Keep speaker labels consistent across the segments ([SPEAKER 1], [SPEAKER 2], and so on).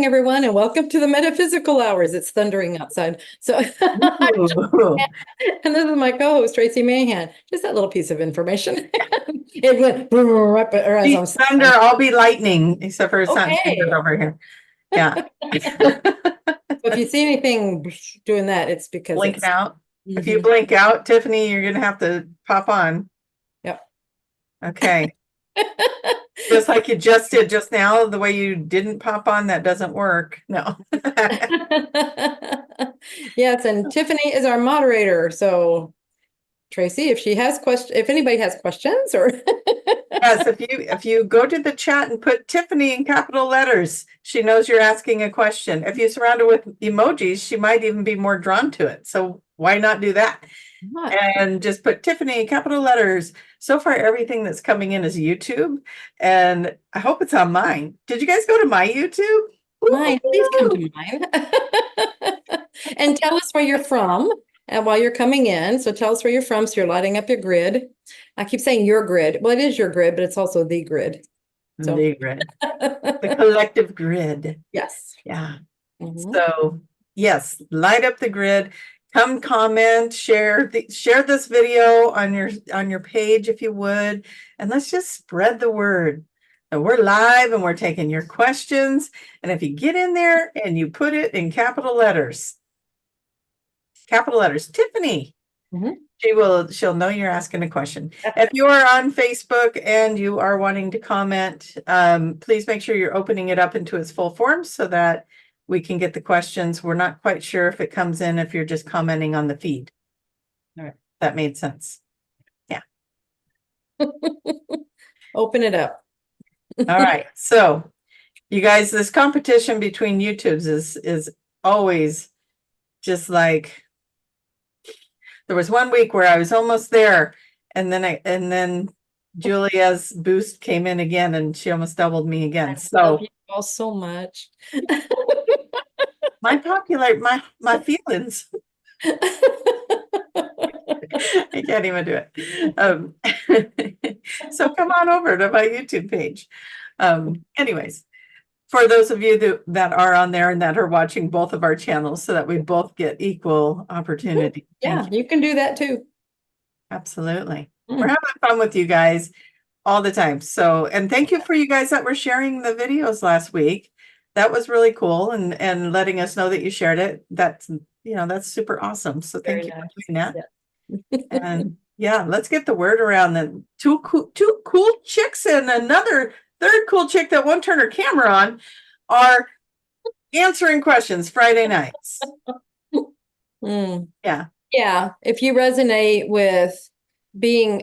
[SPEAKER 1] everyone, and welcome to the Metaphysical Hours. It's thundering outside. So,
[SPEAKER 2] Ooh.
[SPEAKER 1] and this is my co-host, Tracie Mahan. Just that little piece of information. It went right as I'm
[SPEAKER 2] Be thunder,
[SPEAKER 1] saying.
[SPEAKER 2] I'll be lightning, except for it's not doing
[SPEAKER 1] Okay.
[SPEAKER 2] that over here. Yeah.
[SPEAKER 1] So if you see anything doing that, it's because
[SPEAKER 2] Blinking
[SPEAKER 1] it's.
[SPEAKER 2] out. If you
[SPEAKER 1] Mhm.
[SPEAKER 2] blink out, Tiffany, you're gonna have to pop on.
[SPEAKER 1] Yep.
[SPEAKER 2] Okay. Just like you just did just now, the way you didn't pop on, that doesn't work. No.
[SPEAKER 1] Yes, and Tiffany is our moderator. So Tracie, if anybody has questions or
[SPEAKER 2] Yes, if you go to the chat and put Tiffany in capital letters, she knows you're asking a question. If you surround her with emojis, she might even be more drawn to it. So why not do that?
[SPEAKER 1] not.
[SPEAKER 2] And just put Tiffany in capital letters. So far, everything that's coming in is YouTube, and I hope it's on mine. Did you guys go to my YouTube?
[SPEAKER 1] Mine, please come
[SPEAKER 2] Woo!
[SPEAKER 1] to mine. And tell us where you're from and while you're coming in. So tell us where you're from. So you're lighting up your grid. I keep saying your grid. Well, it is your grid, but it's also the grid. So
[SPEAKER 2] The grid, the collective grid.
[SPEAKER 1] yes.
[SPEAKER 2] Yeah.
[SPEAKER 1] Mhm.
[SPEAKER 2] So yes, light up the grid. Come comment, share this video on your page if you would, and let's just spread the word. And we're live and we're taking your questions. And if you get in there and you put it in capital letters, Tiffany,
[SPEAKER 1] Mhm.
[SPEAKER 2] she'll know you're asking a question. If you are on Facebook and you are wanting to comment, please make sure you're opening it up into its full form so that we can get the questions. We're not quite sure if it comes in if you're just commenting on the feed. All right, that made sense. Yeah.
[SPEAKER 1] Open it up.
[SPEAKER 2] All right. So you guys, this competition between YouTubes is always just like there was one week where I was almost there, and then Julia's boost came in again, and she almost doubled me again.
[SPEAKER 1] I love
[SPEAKER 2] So
[SPEAKER 1] you all so much.
[SPEAKER 2] my feelings. I can't even do it. So come on over to my YouTube page. Anyways, for those of you that are on there and that are watching both of our channels so that we both get equal opportunity.
[SPEAKER 1] Yeah,
[SPEAKER 2] Thank you.
[SPEAKER 1] you can do that too.
[SPEAKER 2] Absolutely. We're
[SPEAKER 1] Mm.
[SPEAKER 2] having fun with you guys all the time. So, and thank you for you guys that were sharing the videos last week. That was really cool and letting us know that you shared it. That's super awesome. So
[SPEAKER 1] Very
[SPEAKER 2] thank you for
[SPEAKER 1] nice.
[SPEAKER 2] doing that.
[SPEAKER 1] Yeah.
[SPEAKER 2] And yeah, let's get the word around that two cool chicks and another third cool chick that won't turn her camera on are answering questions Friday nights.
[SPEAKER 1] Mm.
[SPEAKER 2] Yeah.
[SPEAKER 1] Yeah, if you resonate with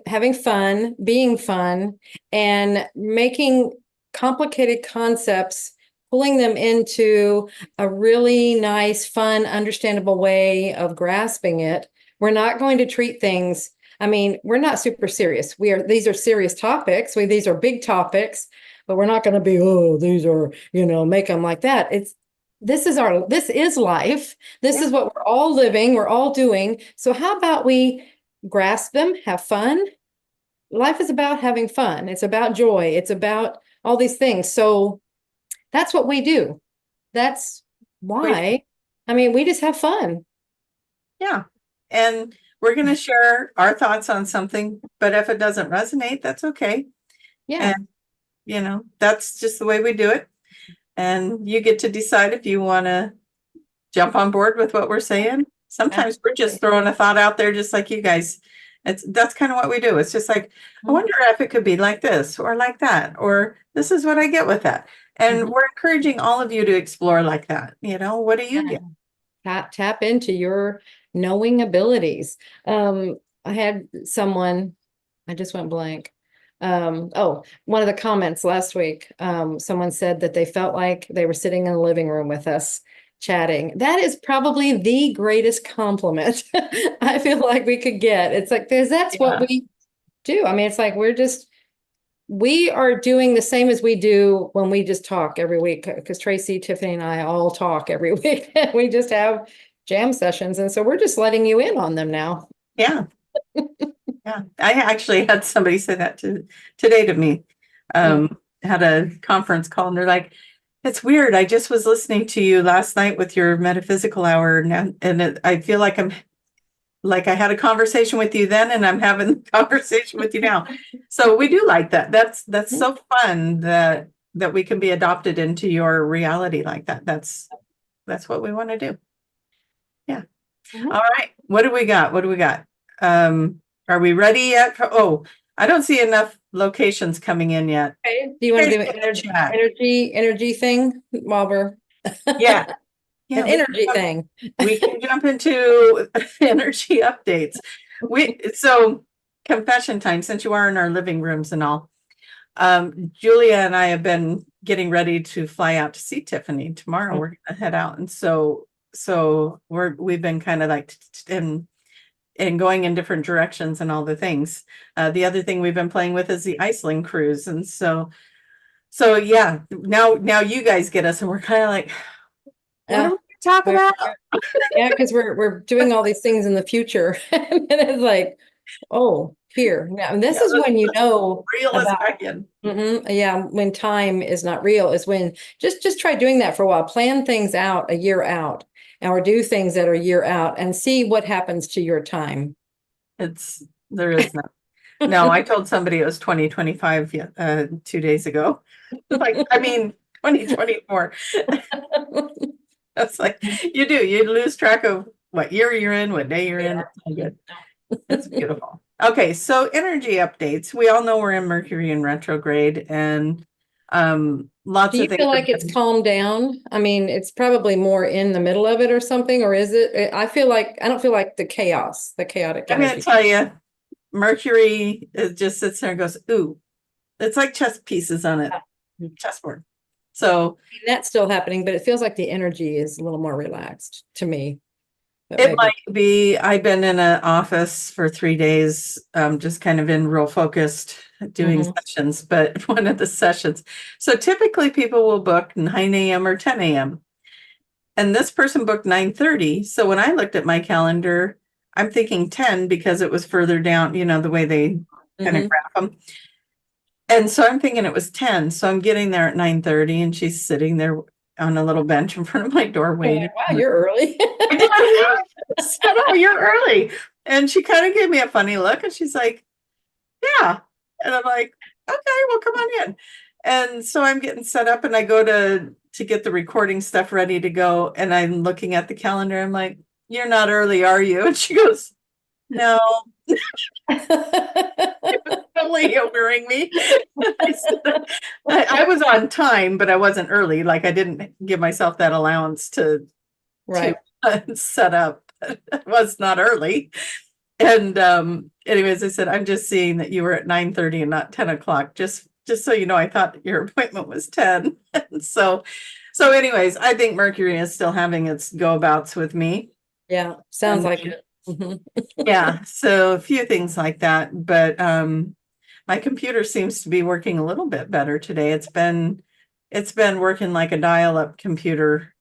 [SPEAKER 1] having fun, being fun, and making complicated concepts, pulling them into a really nice, fun, understandable way of grasping it, we're not going to treat things. I mean, we're not super serious. These are serious topics. These are big topics, but we're not going to be, oh, these are, make them like that. This is life. This
[SPEAKER 2] Yeah.
[SPEAKER 1] is what we're all living, we're all doing. So how about we grasp them, have fun? Life is about having fun. It's about joy. It's about all these things. So that's what we do. That's
[SPEAKER 2] We
[SPEAKER 1] why. I mean, we just have fun.
[SPEAKER 2] Yeah. And we're going to share our thoughts on something, but if it doesn't resonate, that's okay.
[SPEAKER 1] Yeah.
[SPEAKER 2] And, that's just the way we do it. And you get to decide if you want to jump on board with what we're saying. Sometimes we're just throwing a thought out there, just like you guys. That's kind of what we do. It's just like, I wonder if it could be like this or like that, or this is what I get with that. And
[SPEAKER 1] Mhm.
[SPEAKER 2] we're encouraging all of you to explore like that. What do you get?
[SPEAKER 1] Tap into your knowing abilities. I had someone, I just went blank. One of the comments last week, someone said that they felt like they were sitting in the living room with us chatting. That is probably the greatest compliment I feel like we could get. It's like, because that's what
[SPEAKER 2] Yeah.
[SPEAKER 1] we do. I mean, it's like we are doing the same as we do when we just talk every week, because Tracie, Tiffany, and I all talk every week. We just have jam sessions. And so we're just letting you in on them now.
[SPEAKER 2] Yeah. Yeah. I actually had somebody say that today to me. Had a conference call and they're like, It's weird. I just was listening to you last night with your metaphysical hour now, and I feel like I had a conversation with you then, and I'm having a conversation with you now. So we do like that. That's so fun that we can be adopted into your reality like that. That's what we want to do. Yeah.
[SPEAKER 1] Mhm.
[SPEAKER 2] All right. What do we got? What do we got? Are we ready yet? Oh, I don't see enough locations coming in yet.
[SPEAKER 1] Okay. Do you want to do
[SPEAKER 2] Guys,
[SPEAKER 1] an
[SPEAKER 2] get in the chat.
[SPEAKER 1] energy thing while we're
[SPEAKER 2] Yeah.
[SPEAKER 1] an
[SPEAKER 2] Yeah,
[SPEAKER 1] energy thing?
[SPEAKER 2] we can jump into energy updates. So confession time, since you are in our living rooms and all. Julia and I have been getting ready to fly out to see Tiffany tomorrow. We're gonna head out, and so we've been kind of like and going in different directions and all the things. The other thing we've been playing with is the Iceland cruise, and so yeah. Now you guys get us, and we're kind of like, what are we gonna talk about?
[SPEAKER 1] Yeah, because we're doing all these things in the future, and it's like, oh, here now. And this
[SPEAKER 2] Yeah,
[SPEAKER 1] is when you know
[SPEAKER 2] reel us
[SPEAKER 1] about.
[SPEAKER 2] back in.
[SPEAKER 1] Yeah, when time is not real is when just try doing that for a while. Plan things out a year out, or do things that are a year out, and see what happens to your time.
[SPEAKER 2] There is no. No, I told somebody it was 2025 2 days ago. Like, I mean, 2024. That's like you lose track of what year you're in, what day you're in. It's all good. It's beautiful. Okay, so energy updates. We all know we're in Mercury in retrograde, and lots
[SPEAKER 1] Do
[SPEAKER 2] of
[SPEAKER 1] you
[SPEAKER 2] things
[SPEAKER 1] feel
[SPEAKER 2] have
[SPEAKER 1] like it's
[SPEAKER 2] been-
[SPEAKER 1] calmed down? I mean, it's probably more in the middle of it or something, or is it? I feel like I don't feel like the chaotic
[SPEAKER 2] I'm gonna
[SPEAKER 1] energy.
[SPEAKER 2] tell you, Mercury it just sits there and goes, ooh, it's like chess pieces on it, chessboard. So
[SPEAKER 1] That's still happening, but it feels like the energy is a little more relaxed to me. But
[SPEAKER 2] it
[SPEAKER 1] maybe.
[SPEAKER 2] might be. I've been in an office for 3 days, just kind of in real focused doing
[SPEAKER 1] Mhm.
[SPEAKER 2] sessions, but one of the sessions. So typically people will book 9 a.m. or 10 a.m. And this person booked 9:30. So when I looked at my calendar, I'm thinking 10 because it was further down, the way they kind of
[SPEAKER 1] Mhm.
[SPEAKER 2] graph them. And so I'm thinking it was 10. So I'm getting there at 9:30 and she's sitting there on a little bench in front of my door waiting.
[SPEAKER 1] Wow, you're early.
[SPEAKER 2] I said, oh, you're early. And she kind of gave me a funny look and she's like, yeah. And I'm like, okay, well, come on in. And so I'm getting set up and I go to get the recording stuff ready to go. And I'm looking at the calendar. I'm like, you're not early, are you? And she goes, no, totally humoring me. I said, I was on time, but I wasn't early. Like I didn't give myself that allowance to
[SPEAKER 1] Right.
[SPEAKER 2] set up. I was not early. And anyways, I said, I'm just seeing that you were at 9:30 and not 10 o'clock. Just so you know, I thought your appointment was 10. And so anyways, I think Mercury is still having its go-abouts with me.
[SPEAKER 1] Yeah, sounds
[SPEAKER 2] And
[SPEAKER 1] like it. Mhm.
[SPEAKER 2] yeah, so a few things like that. But my computer seems to be working a little bit better today. It's been working like a dial-up computer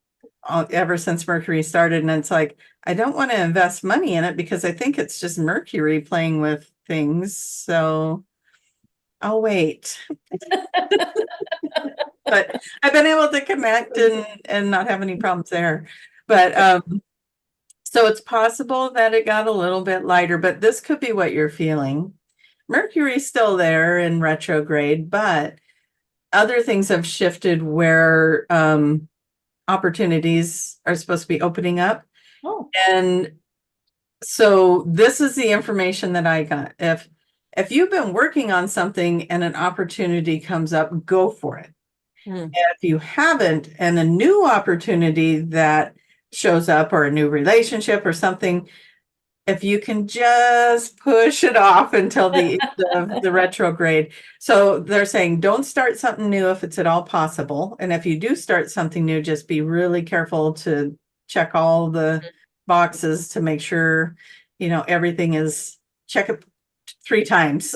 [SPEAKER 2] ever since Mercury started. And it's like, I don't want to invest money in it because I think it's just Mercury playing with things. So I'll wait. But I've been able to connect and not have any problems there. But so it's possible that it got a little bit lighter, but this could be what you're feeling. Mercury's still there in retrograde, but other things have shifted where opportunities are supposed to be opening up.
[SPEAKER 1] Oh,
[SPEAKER 2] And so this is the information that I got. If you've been working on something and an opportunity comes up, go for it.
[SPEAKER 1] hmm.
[SPEAKER 2] If you haven't and a new opportunity that shows up or a new relationship or something, if you can just push it off until the end of the retrograde. So they're saying don't start something new if it's at all possible. And if you do start something new, just be really careful to check all the boxes to make sure, everything is check it 3 times,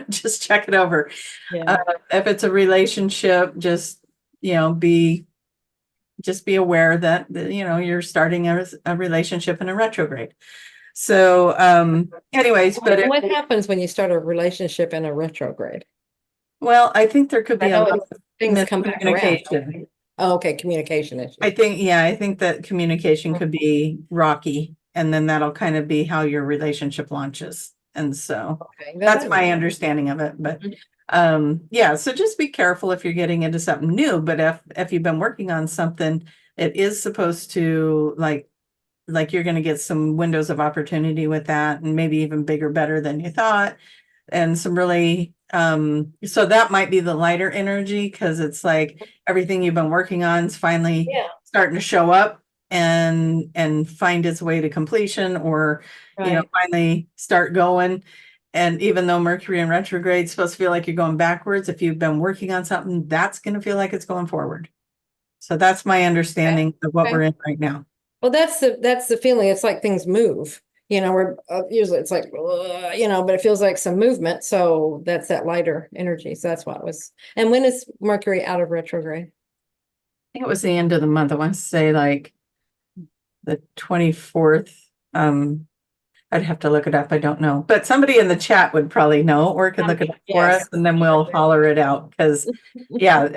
[SPEAKER 2] just check it over.
[SPEAKER 1] Yeah.
[SPEAKER 2] If it's a relationship, just, be aware that, you're starting a relationship in a retrograde. So, anyways, but
[SPEAKER 1] What happens when you start a relationship in a retrograde?
[SPEAKER 2] well, I think there could
[SPEAKER 1] I
[SPEAKER 2] be a
[SPEAKER 1] know
[SPEAKER 2] lot of
[SPEAKER 1] things come back around.
[SPEAKER 2] miscommunication.
[SPEAKER 1] Oh, okay, communication issue.
[SPEAKER 2] I think that communication could be rocky, and then that'll kind of be how your relationship launches. And so
[SPEAKER 1] Okay,
[SPEAKER 2] that's my understanding of it. But yeah, so just be careful if you're getting into something new. But if you've been working on something, it is supposed to like you're going to get some windows of opportunity with that, and maybe even bigger, better than you thought. And some really so that might be the lighter energy, because it's like everything you've been working on is finally
[SPEAKER 1] Yeah.
[SPEAKER 2] starting to show up and find its way to completion, or
[SPEAKER 1] Right.
[SPEAKER 2] finally start going. And even though Mercury in retrograde is supposed to feel like you're going backwards, if you've been working on something, that's going to feel like it's going forward. So that's my understanding of what we're in right now.
[SPEAKER 1] Well, that's the feeling. It's like things move. We're usually it's like but it feels like some movement. So that's that lighter energy. So that's what it was. And when is Mercury out of retrograde?
[SPEAKER 2] I think it was the end of the month. I want to say like the 24th. I'd have to look it up. I don't know, but somebody in the chat would probably know, or could look it up for us, and then we'll holler it out. Because yeah,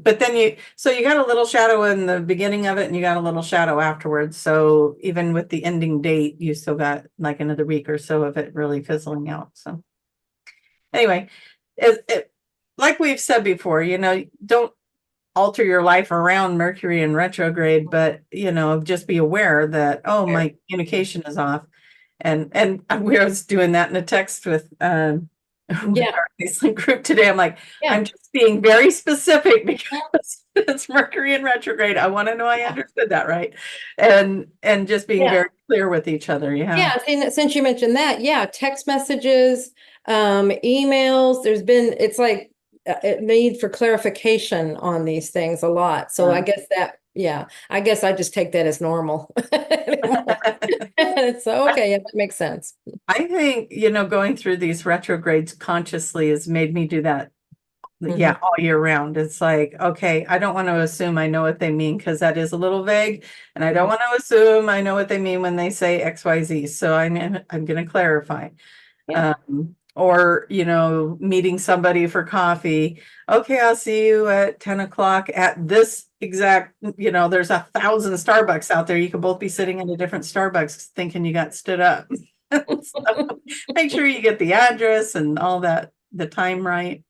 [SPEAKER 2] but then you got a little shadow in the beginning of it, and you got a little shadow afterwards. So even with the ending date, you still got like another week or so of it really fizzling out. So anyway, like we've said before, don't alter your life around Mercury in retrograde, but just be aware that, oh, my communication is off. And we was doing that in a text with with our Iceland group today. I'm like, I'm just being very specific because it's Mercury in retrograde. I want to know I understood that right. And just being very clear with each other.
[SPEAKER 1] Yeah, since you mentioned that, text messages, emails, it's like a need for clarification on these things a lot. So I guess I guess I just take that as normal. It's okay, that makes sense.
[SPEAKER 2] I think, going through these retrogrades consciously has made me do that. Yeah, all year round. It's like, okay, I don't want to assume I know what they mean, because that is a little vague, and I don't want to assume I know what they mean when they say XYZ. So I'm going to clarify. Or, meeting somebody for coffee. Okay, I'll see you at 10 o'clock at this exact, there's 1,000 Starbucks out there. You could both be sitting in a different Starbucks thinking you got stood up. So make sure you get the address and all that, the time right.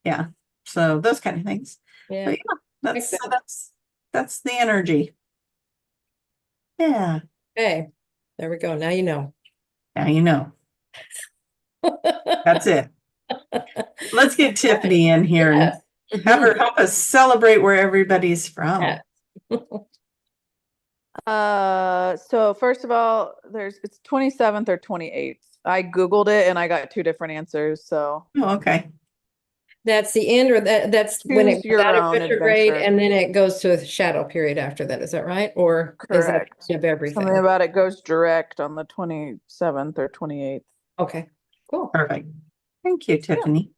[SPEAKER 2] Yeah. So those kind of things.
[SPEAKER 1] Yeah.
[SPEAKER 2] But that's the energy. Yeah.
[SPEAKER 1] Okay. There we go. Now you know.
[SPEAKER 2] Now you know. That's it. Let's get Tiffany in here and have her help us celebrate where everybody's from.
[SPEAKER 3] So first of all, it's 27th or 28th. I Googled it and I got two different answers. So
[SPEAKER 2] okay.
[SPEAKER 1] That's the end, or that's when it goes out of retrograde and then it goes to a shadow period after that. Is that right? Or
[SPEAKER 3] correct.
[SPEAKER 1] Is that of everything?
[SPEAKER 3] Something about it goes direct on the 27th or 28th.
[SPEAKER 1] Okay, cool.
[SPEAKER 2] Perfect. Thank you, Tiffany.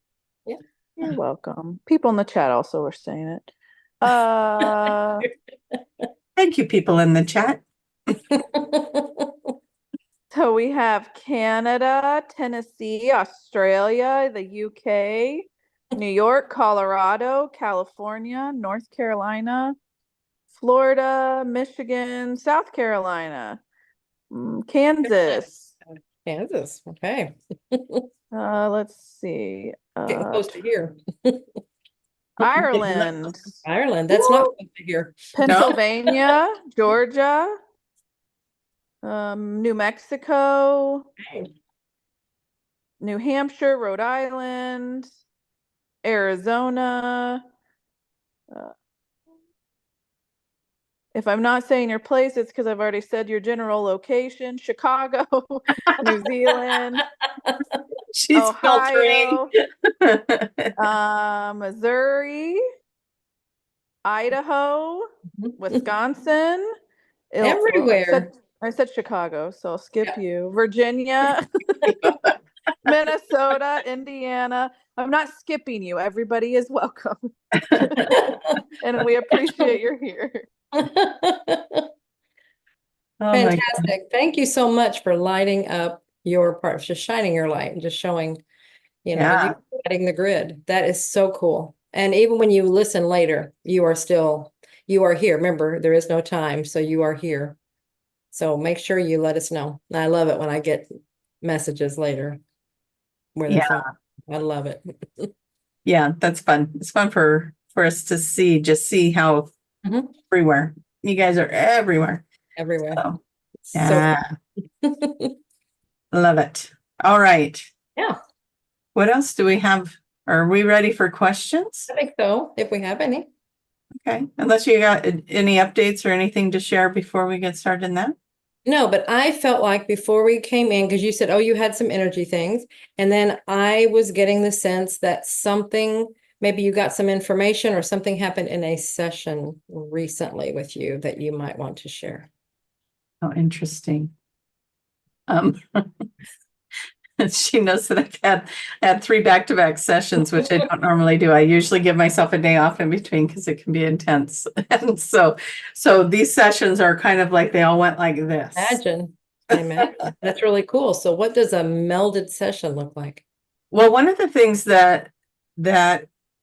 [SPEAKER 1] Yeah.
[SPEAKER 3] You're welcome. People in the chat also were saying it.
[SPEAKER 2] Thank you, people in the chat.
[SPEAKER 3] So we have Canada, Tennessee, Australia, the UK, New York, Colorado, California, North Carolina, Florida, Michigan, South Carolina, Kansas.
[SPEAKER 1] Kansas. Okay.
[SPEAKER 3] Let's see.
[SPEAKER 1] Getting close to here.
[SPEAKER 3] Ireland.
[SPEAKER 1] Ireland. That's not close to here.
[SPEAKER 3] Pennsylvania, Georgia, New Mexico, New Hampshire, Rhode Island, Arizona. If I'm not saying your place, it's because I've already said your general location. Chicago, New Zealand,
[SPEAKER 2] She's
[SPEAKER 3] Ohio, Missouri, Idaho, Wisconsin.
[SPEAKER 1] Everywhere.
[SPEAKER 3] I said Chicago, so I'll skip you. Virginia, Minnesota, Indiana. I'm not skipping you. Everybody is welcome. And we appreciate you're here.
[SPEAKER 1] Fantastic. Thank you so much for lighting up your part, just shining your light and just showing, you lighting the grid. That is so cool. And even when you listen later, you are still, you are here. Remember, there is no time, so you are here. So make sure you let us know. And I love it when I get messages later where they're from. I love it.
[SPEAKER 2] Yeah, that's fun. It's fun for us to see how
[SPEAKER 1] Mhm.
[SPEAKER 2] everywhere. You guys are everywhere.
[SPEAKER 1] Everywhere.
[SPEAKER 2] So,
[SPEAKER 1] So
[SPEAKER 2] yeah, love it. All right.
[SPEAKER 1] yeah,
[SPEAKER 2] What else do we have? Are we ready for questions?
[SPEAKER 1] I think so, if we have any.
[SPEAKER 2] Okay, unless you got any updates or anything to share before we get started in that?
[SPEAKER 1] No, but I felt like before we came in, because you said, oh, you had some energy things. And then I was getting the sense that something, maybe you got some information or something happened in a session recently with you that you might want to share.
[SPEAKER 2] Oh, interesting. She knows that I've had 3 back-to-back sessions, which I don't normally do. I usually give myself a day off in between because it can be intense. And so these sessions are kind of like they all went like this.
[SPEAKER 1] Imagine. I imagine. That's really cool. So what does a melded session look like?
[SPEAKER 2] Well, one of the things that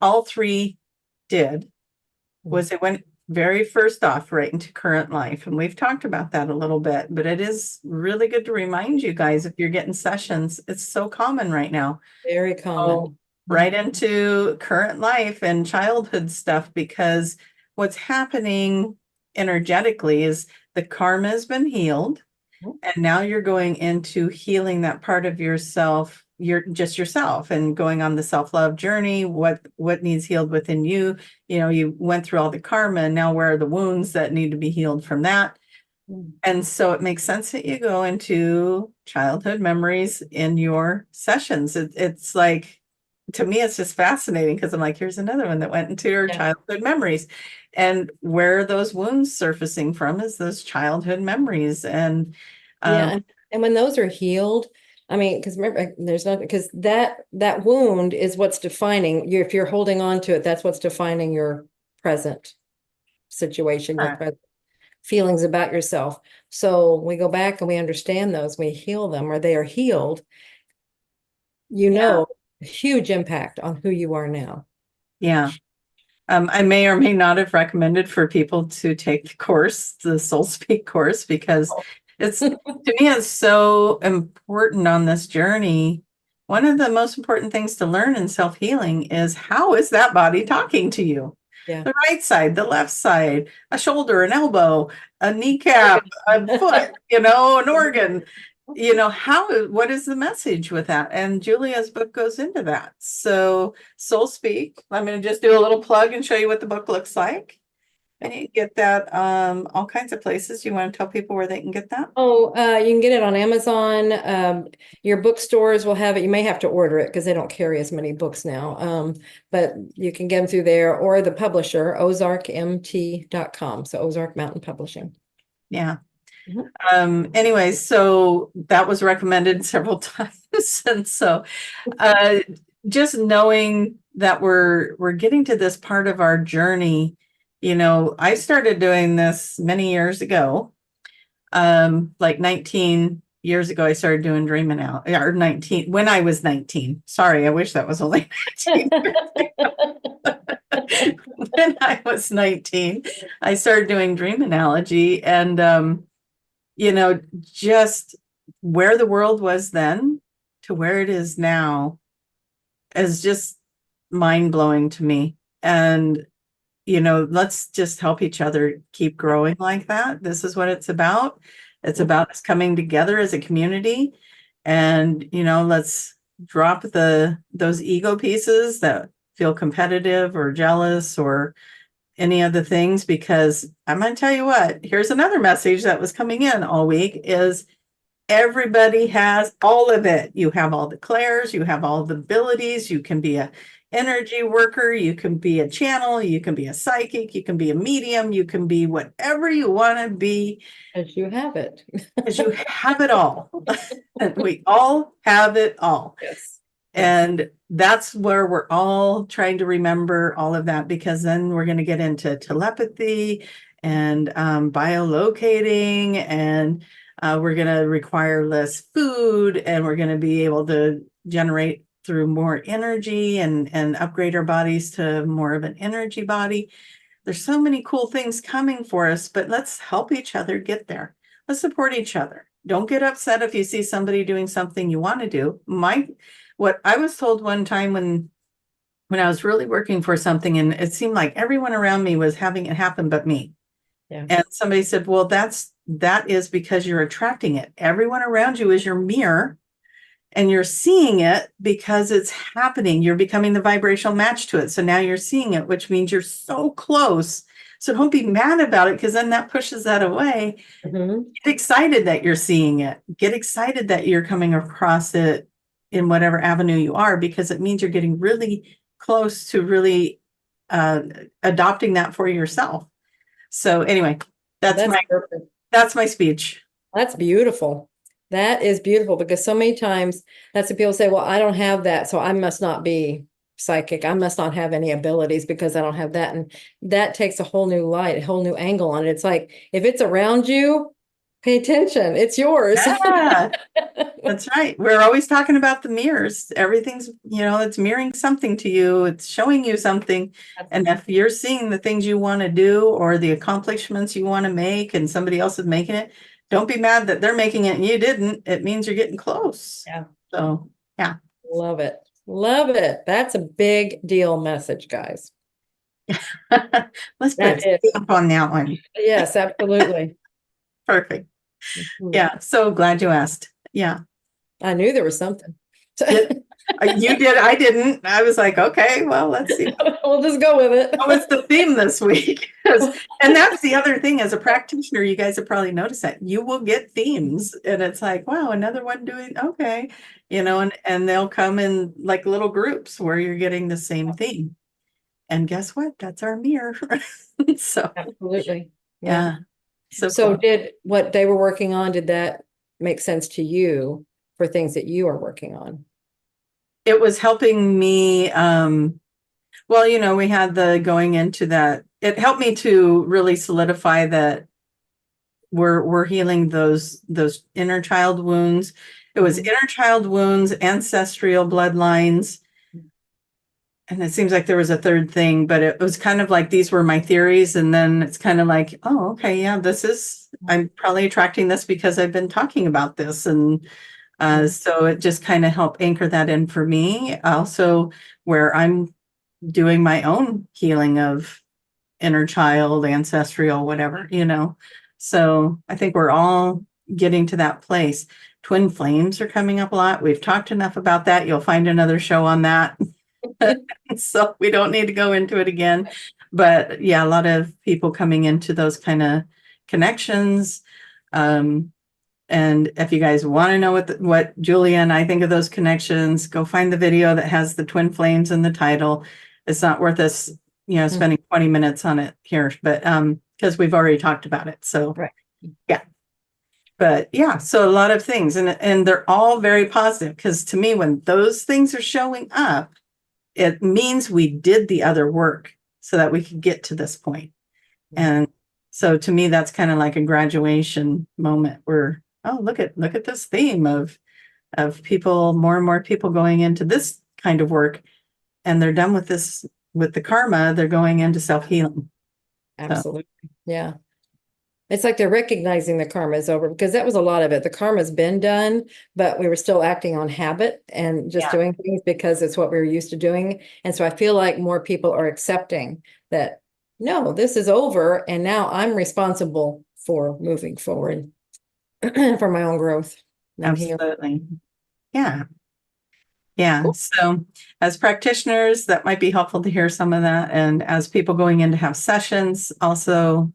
[SPEAKER 2] all 3 did was it went very first off right into current life. And we've talked about that a little bit, but it is really good to remind you guys if you're getting sessions, it's so common right now.
[SPEAKER 1] Very
[SPEAKER 2] So
[SPEAKER 1] common.
[SPEAKER 2] right into current life and childhood stuff, because what's happening energetically is the karma has been healed. And now you're going into healing that part of yourself. You're just yourself and going on the self-love journey. What needs healed within you? You know, you went through all the karma, and now where are the wounds that need to be healed from that? And so it makes sense that you go into childhood memories in your sessions. It's like, to me, it's just fascinating because I'm like, here's another one that went into your
[SPEAKER 1] Yeah.
[SPEAKER 2] childhood memories. And where are those wounds surfacing from is those childhood memories. And
[SPEAKER 1] Yeah, and when those are healed, I mean, because remember, there's not because that wound is what's defining you. If you're holding on to it, that's what's defining your present situation, your present feelings about yourself. So we go back and we understand those, we heal them, or they are healed. You know, huge impact on who you are now.
[SPEAKER 2] yeah. I may or may not have recommended for people to take the course, the Soul Speak course, because it's to me, it's so important on this journey. One of the most important things to learn in self-healing is how is that body talking to you?
[SPEAKER 1] Yeah.
[SPEAKER 2] The right side, the left side, a shoulder, an elbow, a kneecap, a foot, an organ. What is the message with that? And Julia's book goes into that. So Soul Speak, I'm going to just do a little plug and show you what the book looks like. And you can get that all kinds of places. You want to tell people where they can get that?
[SPEAKER 1] Oh, you can get it on Amazon. Your bookstores will have it. You may have to order it because they don't carry as many books now. But you can get them through there or the publisher, ozarkmt.com. So Ozark Mountain Publishing.
[SPEAKER 2] Yeah. Anyways, so that was recommended several times. And so just knowing that we're getting to this part of our journey, I started doing this many years ago. Like 19 years ago, I started doing dreaming out, or 19, when I was 19. Sorry, I wish that was only 19. When I was 19, I started doing dream analogy, and just where the world was then to where it is now is just mind-blowing to me. And let's just help each other keep growing like that. This is what it's about. It's about us coming together as a community, and let's drop those ego pieces that feel competitive or jealous or any of the things, because I'm going to tell you what, here's another message that was coming in all week is everybody has all of it. You have all the clairs, you have all the abilities, you can be a energy worker, you can be a channel, you can be a psychic, you can be a medium, you can be whatever you want to be.
[SPEAKER 1] As you have it.
[SPEAKER 2] Because you have it all. And we all have it all.
[SPEAKER 1] Yes.
[SPEAKER 2] And that's where we're all trying to remember all of that, because then we're going to get into telepathy and biolocating, and we're going to require less food, and we're going to be able to generate through more energy and upgrade our bodies to more of an energy body. There's so many cool things coming for us, but let's help each other get there. Let's support each other. Don't get upset if you see somebody doing something you want to do. What I was told one time when I was really working for something, and it seemed like everyone around me was having it happen but me.
[SPEAKER 1] Yeah.
[SPEAKER 2] And somebody said, well, that is because you're attracting it. Everyone around you is your mirror, and you're seeing it because it's happening. You're becoming the vibrational match to it. So now you're seeing it, which means you're so close. So don't be mad about it, because then that pushes that away.
[SPEAKER 1] Mhm.
[SPEAKER 2] Get excited that you're seeing it. Get excited that you're coming across it in whatever avenue you are, because it means you're getting really close to really adopting that for yourself. So anyway, that's
[SPEAKER 1] perfect.
[SPEAKER 2] my speech.
[SPEAKER 1] That's beautiful. That is beautiful, because so many times that's what people say, well, I don't have that, so I must not be psychic. I must not have any abilities because I don't have that. And that takes a whole new light, a whole new angle on it. It's like, if it's around you, pay attention. It's yours.
[SPEAKER 2] Yeah, that's right. We're always talking about the mirrors. Everything's, it's mirroring something to you. It's showing you something. And if you're seeing the things you want to do or the accomplishments you want to make and somebody else is making it, don't be mad that they're making it and you didn't. It means you're getting close.
[SPEAKER 1] Yeah.
[SPEAKER 2] So, yeah.
[SPEAKER 1] Love it. Love it. That's a big deal message, guys.
[SPEAKER 2] Let's put a stamp on that one.
[SPEAKER 1] Yes, absolutely.
[SPEAKER 2] Perfect.
[SPEAKER 1] Mhm.
[SPEAKER 2] Yeah. So glad you asked. Yeah.
[SPEAKER 1] I knew there was something.
[SPEAKER 2] You did. I didn't. I was like, okay, well, let's see.
[SPEAKER 1] We'll just go with it.
[SPEAKER 2] That was the theme this week. And that's the other thing, as a practitioner, you guys have probably noticed that you will get themes and it's like, wow, another one doing, okay. And they'll come in like little groups where you're getting the same theme. And guess what? That's our mirror. So,
[SPEAKER 1] Absolutely.
[SPEAKER 2] yeah.
[SPEAKER 1] So
[SPEAKER 2] cool.
[SPEAKER 1] did what they were working on, did that make sense to you for things that you are working on?
[SPEAKER 2] It was helping me. Well, we had the going into that. It helped me to really solidify that we're healing those inner child wounds. It was
[SPEAKER 1] Mhm.
[SPEAKER 2] inner child wounds, ancestral bloodlines. And it seems like there was a third thing, but it was kind of like these were my theories. And then it's kind of like, oh, okay, yeah, I'm probably attracting this because I've been talking about this. And so it just kind of helped anchor that in for me. Also, where I'm doing my own healing of inner child, ancestral, whatever. So I think we're all getting to that place. Twin flames are coming up a lot. We've talked enough about that. You'll find another show on that. So we don't need to go into it again. But yeah, a lot of people coming into those kind of connections. And if you guys want to know what Julia and I think of those connections, go find the video that has the twin flames in the title. It's not worth us, spending 20 minutes on it here, but because we've already talked about it. So,
[SPEAKER 1] Right.
[SPEAKER 2] Yeah. But yeah, so a lot of things, and they're all very positive, because to me, when those things are showing up, it means we did the other work so that we could get to this point. And so to me, that's kind of like a graduation moment where, oh, look at this theme of people, more and more people going into this kind of work, and they're done with this, with the karma, they're going into self-healing.
[SPEAKER 1] Absolutely. Yeah. It's like they're recognizing the karma is over, because that was a lot of it. The karma's been done, but we were still acting on habit and just doing things because it's what we were used to doing. And so I feel like more people are accepting that, no, this is over. And now I'm responsible for moving forward for my own growth.
[SPEAKER 2] Absolutely. Yeah. Yeah.
[SPEAKER 1] Cool.
[SPEAKER 2] So as practitioners, that might be helpful to hear some of that. And as people going in to have sessions, also,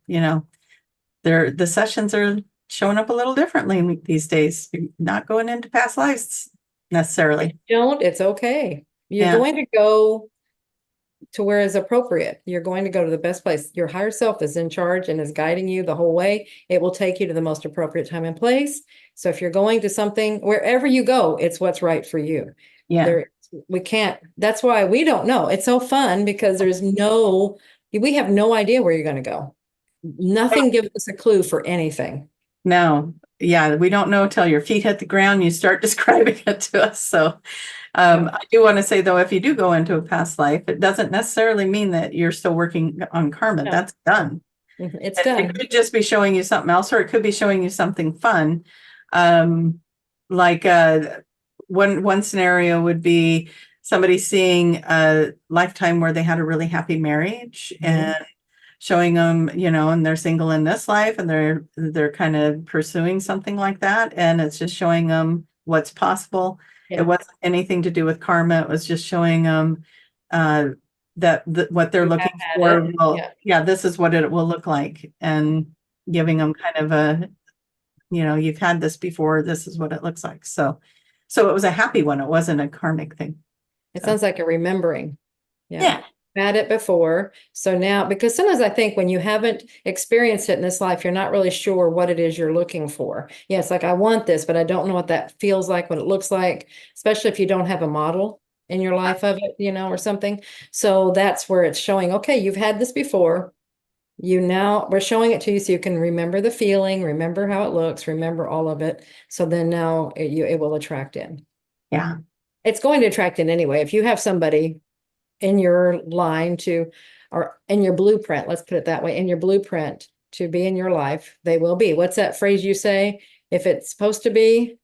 [SPEAKER 2] the sessions are showing up a little differently these days. You're not going into past lives necessarily.
[SPEAKER 1] It's okay. You're going to go to where is appropriate. You're going to go to the best place. Your higher self is in charge and is guiding you the whole way. It will take you to the most appropriate time and place. So if you're going to something, wherever you go, it's what's right for you.
[SPEAKER 2] Yeah.
[SPEAKER 1] That's why we don't know. It's so fun because we have no idea where you're going to go. Nothing gives us a clue for anything.
[SPEAKER 2] No. Yeah. We don't know till your feet hit the ground. You start describing it to us. So I do want to say though, if you do go into a past life, it doesn't necessarily mean that you're still working on karma.
[SPEAKER 1] No.
[SPEAKER 2] That's done.
[SPEAKER 1] It's
[SPEAKER 2] It
[SPEAKER 1] done.
[SPEAKER 2] could just be showing you something else, or it could be showing you something fun. Like one scenario would be somebody seeing a lifetime where they had a really happy marriage and showing them, and they're single in this life and they're kind of pursuing something like that. And it's just showing them what's possible.
[SPEAKER 1] Yeah.
[SPEAKER 2] It wasn't anything to do with karma. It was just showing them that what they're
[SPEAKER 1] You
[SPEAKER 2] looking
[SPEAKER 1] have had
[SPEAKER 2] for.
[SPEAKER 1] it.
[SPEAKER 2] Well,
[SPEAKER 1] Yeah.
[SPEAKER 2] yeah, this is what it will look like. And giving them kind of a, you've had this before. This is what it looks like. So it was a happy one. It wasn't a karmic thing.
[SPEAKER 1] It
[SPEAKER 2] So.
[SPEAKER 1] sounds like a remembering.
[SPEAKER 2] Yeah.
[SPEAKER 1] Had it before. So now, because sometimes I think when you haven't experienced it in this life, you're not really sure what it is you're looking for. Yeah, it's like, I want this, but I don't know what that feels like, what it looks like, especially if you don't have a model in your life of it, or something. So that's where it's showing, okay, you've had this before. We're showing it to you so you can remember the feeling, remember how it looks, remember all of it. So then now it will attract in.
[SPEAKER 2] Yeah.
[SPEAKER 1] It's going to attract in anyway. If you have somebody in your line or in your blueprint, let's put it that way, in your blueprint to be in your life, they will be. What's that phrase you say? If it's supposed to be?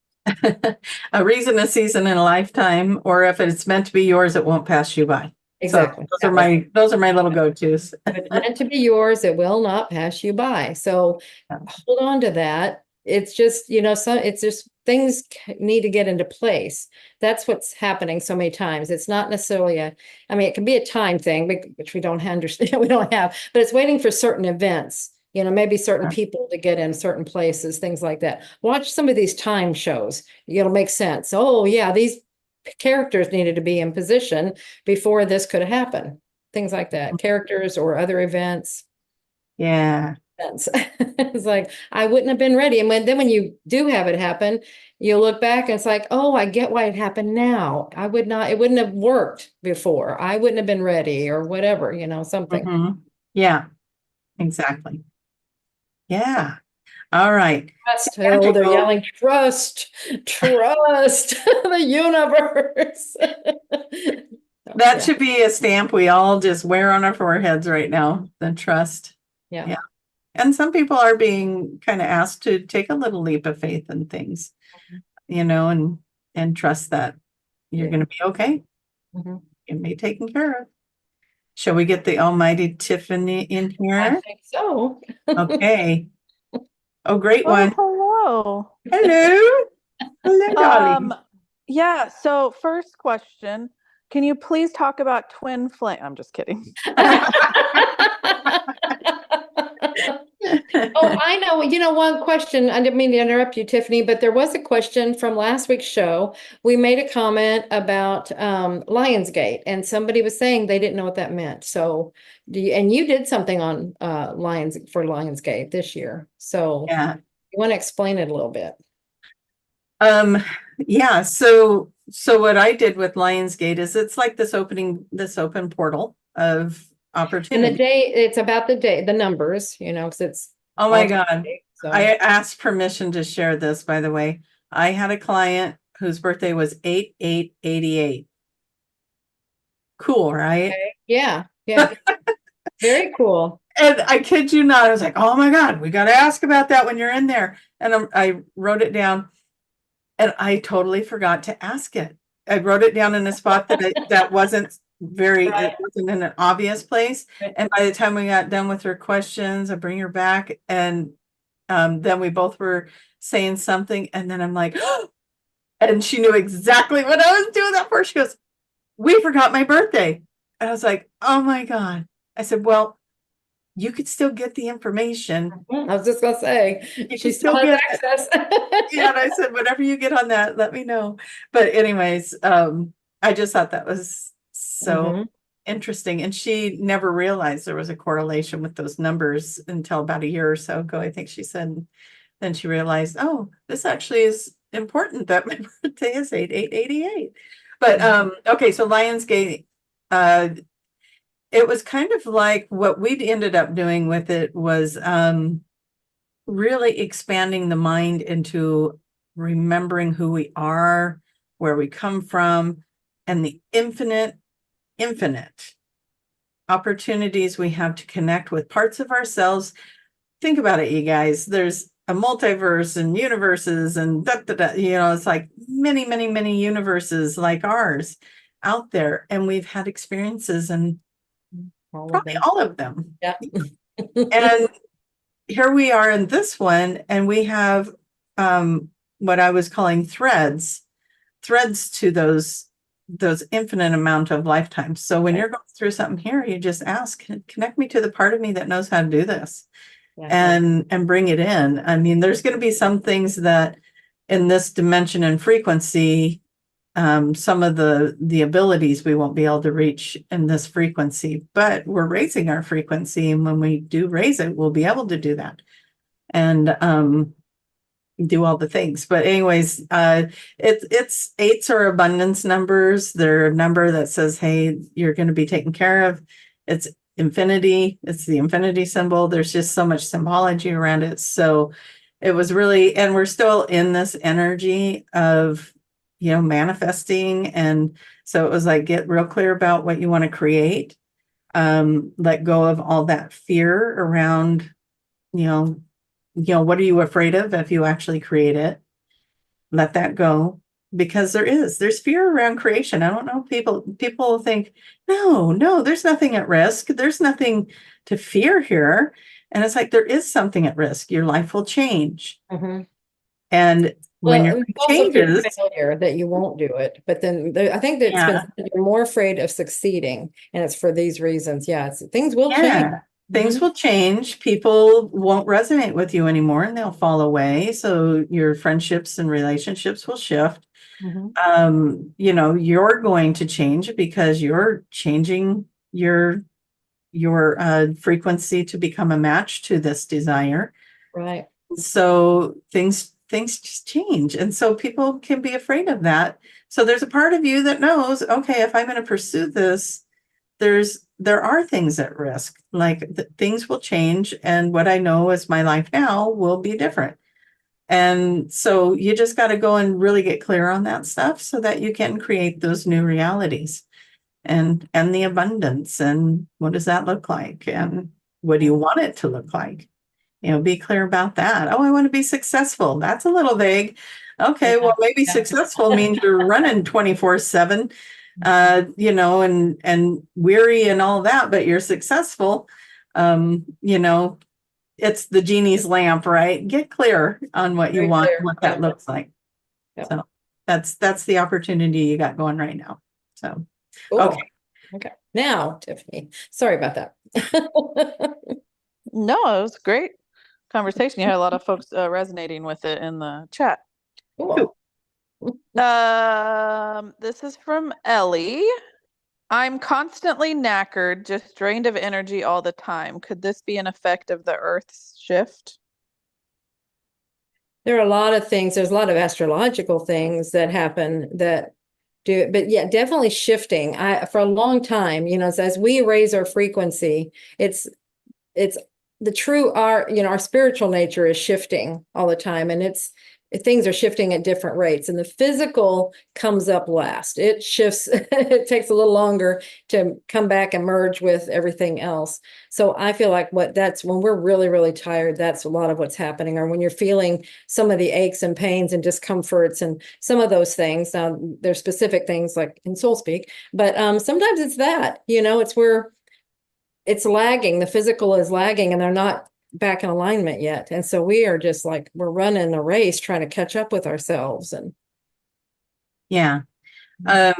[SPEAKER 2] A reason, a season, and a lifetime, or if it's meant to be yours, it won't pass you by.
[SPEAKER 1] Exactly.
[SPEAKER 2] So those are my little go-tos.
[SPEAKER 1] If it's meant to be yours, it will not pass you by. So hold on to that. It's just, it's just things need to get into place. That's what's happening so many times. It's not necessarily it can be a time thing, which we don't understand, we don't have, but it's waiting for certain events, maybe certain people to get in certain places, things like that. Watch some of these time shows. It'll make sense. Oh yeah, these characters needed to be in position before this could happen. Things like that, characters or other events.
[SPEAKER 2] Yeah.
[SPEAKER 1] It's like, I wouldn't have been ready. And when you do have it happen, you look back and it's like, oh, I get why it happened now. It wouldn't have worked before. I wouldn't have been ready or whatever, something.
[SPEAKER 2] Mm-hmm. Yeah, exactly. Yeah. All right.
[SPEAKER 1] Trust. Oh, they're yelling, trust the universe.
[SPEAKER 2] That should be a stamp we all just wear on our foreheads right now. The trust.
[SPEAKER 1] Yeah.
[SPEAKER 2] And some people are being kind of asked to take a little leap of faith in things, and trust that you're going to be okay.
[SPEAKER 1] Mm-hmm.
[SPEAKER 2] You'll be taken care of. Shall we get the almighty Tiffany in here?
[SPEAKER 1] I think so.
[SPEAKER 2] Okay. Oh, great one.
[SPEAKER 3] Hello.
[SPEAKER 2] Hello. Hello, darling.
[SPEAKER 3] Yeah. So first question, can you please talk about twin flame? I'm just kidding.
[SPEAKER 1] Oh, I know. One question, I didn't mean to interrupt you, Tiffany, but there was a question from last week's show. We made a comment about Lionsgate, and somebody was saying they didn't know what that meant. So, and you did something on Lionsgate this year. So,
[SPEAKER 2] Yeah.
[SPEAKER 1] you want to explain it a little bit?
[SPEAKER 2] Yeah. So what I did with Lionsgate is it's like this open portal of opportunity.
[SPEAKER 1] And it's about the numbers, because it's.
[SPEAKER 2] Oh my God.
[SPEAKER 1] So.
[SPEAKER 2] I asked permission to share this, by the way. I had a client whose birthday was 8/8/88. Cool, right?
[SPEAKER 1] Okay. Yeah. Yeah. Very cool.
[SPEAKER 2] And I kid you not, I was like, oh my God, we got to ask about that when you're in there. And I wrote it down and I totally forgot to ask it. I wrote it down in a spot that wasn't it wasn't in an obvious place. And by the time we got done with her questions, I bring her back and then we both were saying something and then I'm like, oh, and she knew exactly what I was doing that for. She goes, we forgot my birthday. And I was like, oh my God. I said, well, you could still get the information.
[SPEAKER 1] I was just gonna say, she still has access.
[SPEAKER 2] Yeah, and I said, whatever you get on that, let me know. But anyways, I just thought that was so interesting. And she never realized there was a correlation with those numbers until about a year or so ago, I think she said. Then she realized, oh, this actually is important that my birthday is 8/8/88. But okay, so Lionsgate, it was kind of like what we'd ended up doing with it was really expanding the mind into remembering who we are, where we come from, and the infinite opportunities we have to connect with parts of ourselves. Think about it, you guys. There's a multiverse and universes and it's like many universes like ours out there. And we've had experiences and probably all of them.
[SPEAKER 1] Yeah.
[SPEAKER 2] And here we are in this one, and we have what I was calling threads to those infinite amount of lifetimes. So when you're going through something here, you just ask, connect me to the part of me that knows how to do this.
[SPEAKER 1] Yeah.
[SPEAKER 2] And bring it in. I mean, there's going to be some things that in this dimension and frequency, some of the abilities we won't be able to reach in this frequency, but we're raising our frequency. And when we do raise it, we'll be able to do that and do all the things. But anyways, it's eights are abundance numbers. They're a number that says, hey, you're going to be taken care of. It's infinity. It's the infinity symbol. There's just so much symbology around it. So it was really, and we're still in this energy of, manifesting. And so it was like, get real clear about what you want to create. Let go of all that fear around, what are you afraid of if you actually create it? Let that go. Because there's fear around creation. I don't know, people think, no, there's nothing at risk. There's nothing to fear here. And it's like, there is something at risk. Your life will change.
[SPEAKER 1] Mhm.
[SPEAKER 2] And when
[SPEAKER 1] Well,
[SPEAKER 2] your
[SPEAKER 1] it's also fear
[SPEAKER 2] changes,
[SPEAKER 1] of failure that you won't do it. But then I think that it's been said you're more afraid of succeeding, and it's for these reasons. Yeah, things will change.
[SPEAKER 2] things will change. People won't resonate with you anymore and they'll fall away. So your friendships and relationships will shift.
[SPEAKER 1] Mhm.
[SPEAKER 2] You're going to change because you're changing your frequency to become a match to this desire.
[SPEAKER 1] Right.
[SPEAKER 2] So things just change. And so people can be afraid of that. So there's a part of you that knows, okay, if I'm going to pursue this, there are things at risk, like things will change. And what I know is my life now will be different. And so you just got to go and really get clear on that stuff so that you can create those new realities and the abundance. And what does that look like? And what do you want it to look like? Be clear about that. Oh, I want to be successful. That's a little vague. Okay, well, maybe successful means you're running 24/7, and weary and all that, but you're successful. It's the genie's lamp, right? Get clear on what you want, what that looks like.
[SPEAKER 1] Yep.
[SPEAKER 2] So that's the opportunity you got going right now. So,
[SPEAKER 1] Cool. Okay. Now, Tiffany, sorry about that.
[SPEAKER 3] No, it was great conversation. You had a lot of folks resonating with it in the chat.
[SPEAKER 1] Cool.
[SPEAKER 3] This is from Ellie. I'm constantly knackered, just drained of energy all the time. Could this be an effect of the Earth's shift?
[SPEAKER 1] There are a lot of things. There's a lot of astrological things that happen that do it, but yeah, definitely shifting. For a long time, as we raise our frequency, it's the true our spiritual nature is shifting all the time, and things are shifting at different rates, and the physical comes up last. It shifts. It takes a little longer to come back and merge with everything else. So I feel like that's when we're really, really tired, that's a lot of what's happening, or when you're feeling some of the aches and pains and discomforts and some of those things. Now, there's specific things like in soul speak, but sometimes it's that, it's where it's lagging. The physical is lagging and they're not back in alignment yet. And so we are just like, we're running a race trying to catch up with ourselves. And
[SPEAKER 2] yeah. I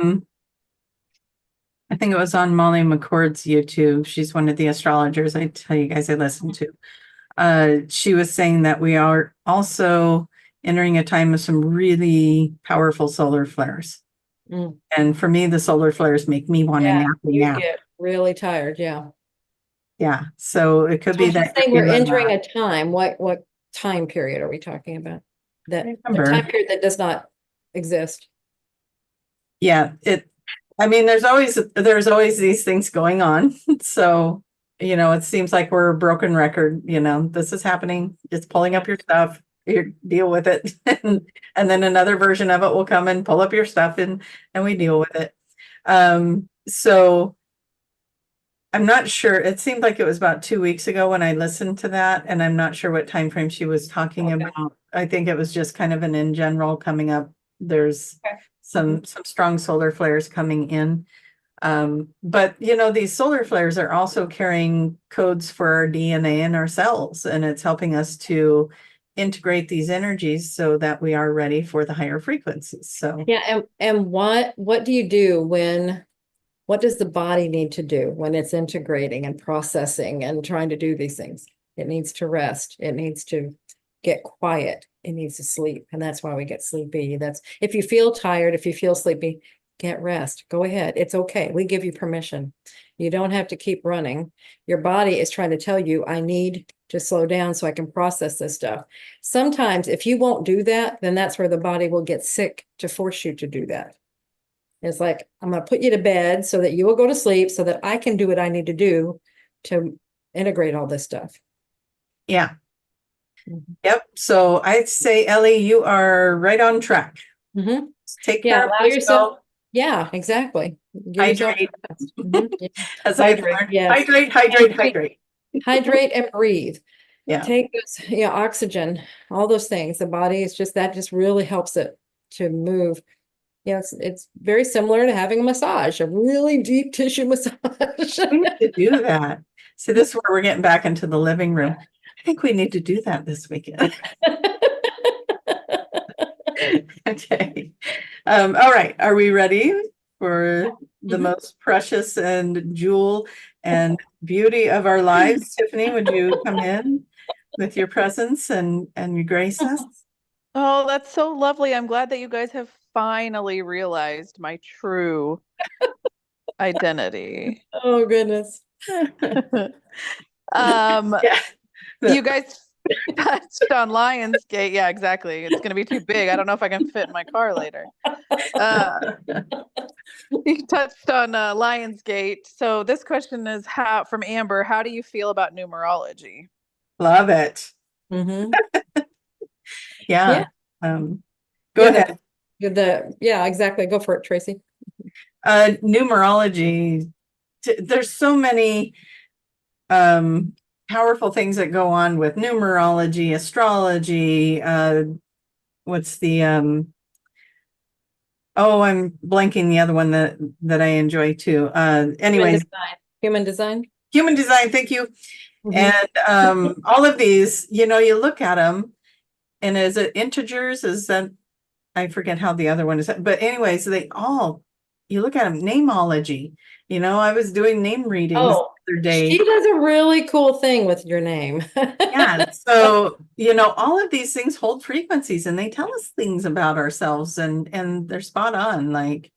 [SPEAKER 2] think it was on Molly McCord's YouTube. She's one of the astrologers I tell you guys I listen to. She was saying that we are also entering a time of some really powerful solar flares. And for me, the solar flares make me want to nap.
[SPEAKER 1] You get really tired. Yeah.
[SPEAKER 2] Yeah. So it could be that
[SPEAKER 1] we're entering a time. What time period are we talking about? The time period that does not exist.
[SPEAKER 2] Yeah. There's always these things going on. So, it seems like we're a broken record. This is happening. It's pulling up your stuff. You deal with it. And then another version of it will come and pull up your stuff and we deal with it. So I'm not sure. It seemed like it was about 2 weeks ago when I listened to that, and I'm not sure what time frame she was talking
[SPEAKER 1] Okay.
[SPEAKER 2] about. I think it was just kind of an in general coming up. There's
[SPEAKER 1] Okay.
[SPEAKER 2] some strong solar flares coming in. But you know, these solar flares are also carrying codes for our DNA and our cells, and it's helping us to integrate these energies so that we are ready for the higher frequencies. So
[SPEAKER 1] Yeah, and what do you do what does the body need to do when it's integrating and processing and trying to do these things? It needs to rest. It needs to get quiet. It needs to sleep. And that's why we get sleepy. That's if you feel tired, if you feel sleepy, get rest. Go ahead. It's okay. We give you permission. You don't have to keep running. Your body is trying to tell you, I need to slow down so I can process this stuff. Sometimes if you won't do that, then that's where the body will get sick to force you to do that. It's like, I'm going to put you to bed so that you will go to sleep so that I can do what I need to do to integrate all this stuff.
[SPEAKER 2] yeah.
[SPEAKER 1] Mhm.
[SPEAKER 2] Yep. So I'd say, Ellie, you are right on track.
[SPEAKER 1] Mhm.
[SPEAKER 2] Take
[SPEAKER 1] Yeah,
[SPEAKER 2] care of
[SPEAKER 1] allow yourself.
[SPEAKER 2] yourself.
[SPEAKER 1] Yeah, exactly. Give yourself
[SPEAKER 2] Hydrate.
[SPEAKER 1] rest. Mhm. Yeah.
[SPEAKER 2] As I've
[SPEAKER 1] Hydrate,
[SPEAKER 2] learned,
[SPEAKER 1] yes.
[SPEAKER 2] hydrate, hydrate, hydrate.
[SPEAKER 1] Hydrate and breathe.
[SPEAKER 2] Yeah.
[SPEAKER 1] Take this, oxygen, all those things. The body is that just really helps it to move. Yeah, it's very similar to having a massage, a really deep tissue massage.
[SPEAKER 2] We need to do that. So this is where we're getting back into the living room. I think we need to do that this weekend. Okay. All right. Are we ready for the
[SPEAKER 1] Mhm.
[SPEAKER 2] most precious and jewel and beauty of our lives? Tiffany, would you come in with your presence and you grace us?
[SPEAKER 3] Oh, that's so lovely. I'm glad that you guys have finally realized my true identity.
[SPEAKER 1] Oh, goodness.
[SPEAKER 3] Um,
[SPEAKER 2] Yeah.
[SPEAKER 3] you guys touched on Lionsgate. Yeah, exactly. It's gonna be too big. I don't know if I can fit in my car later. You touched on Lionsgate. So this question is from Amber, how do you feel about numerology?
[SPEAKER 2] Love it.
[SPEAKER 1] Mhm.
[SPEAKER 2] Yeah.
[SPEAKER 1] Yeah.
[SPEAKER 2] Go
[SPEAKER 1] Yeah,
[SPEAKER 2] ahead.
[SPEAKER 1] yeah, exactly. Go for it, Tracie.
[SPEAKER 2] Numerology, there's so many powerful things that go on with numerology, astrology, what's the oh, I'm blanking the other one that I enjoy too. Anyways,
[SPEAKER 1] Human design.
[SPEAKER 2] human design, thank you.
[SPEAKER 1] Mhm.
[SPEAKER 2] And all of these, you know, you look at them, and is it integers? Is that, I forget how the other one is, but anyways, they all, you look at them, namology. You know, I was doing name readings
[SPEAKER 1] Oh,
[SPEAKER 2] the other
[SPEAKER 1] she
[SPEAKER 2] day.
[SPEAKER 1] does a really cool thing with your name.
[SPEAKER 2] Yeah, so you know, all of these things hold frequencies, and they tell us things about ourselves, and they're spot on. Like,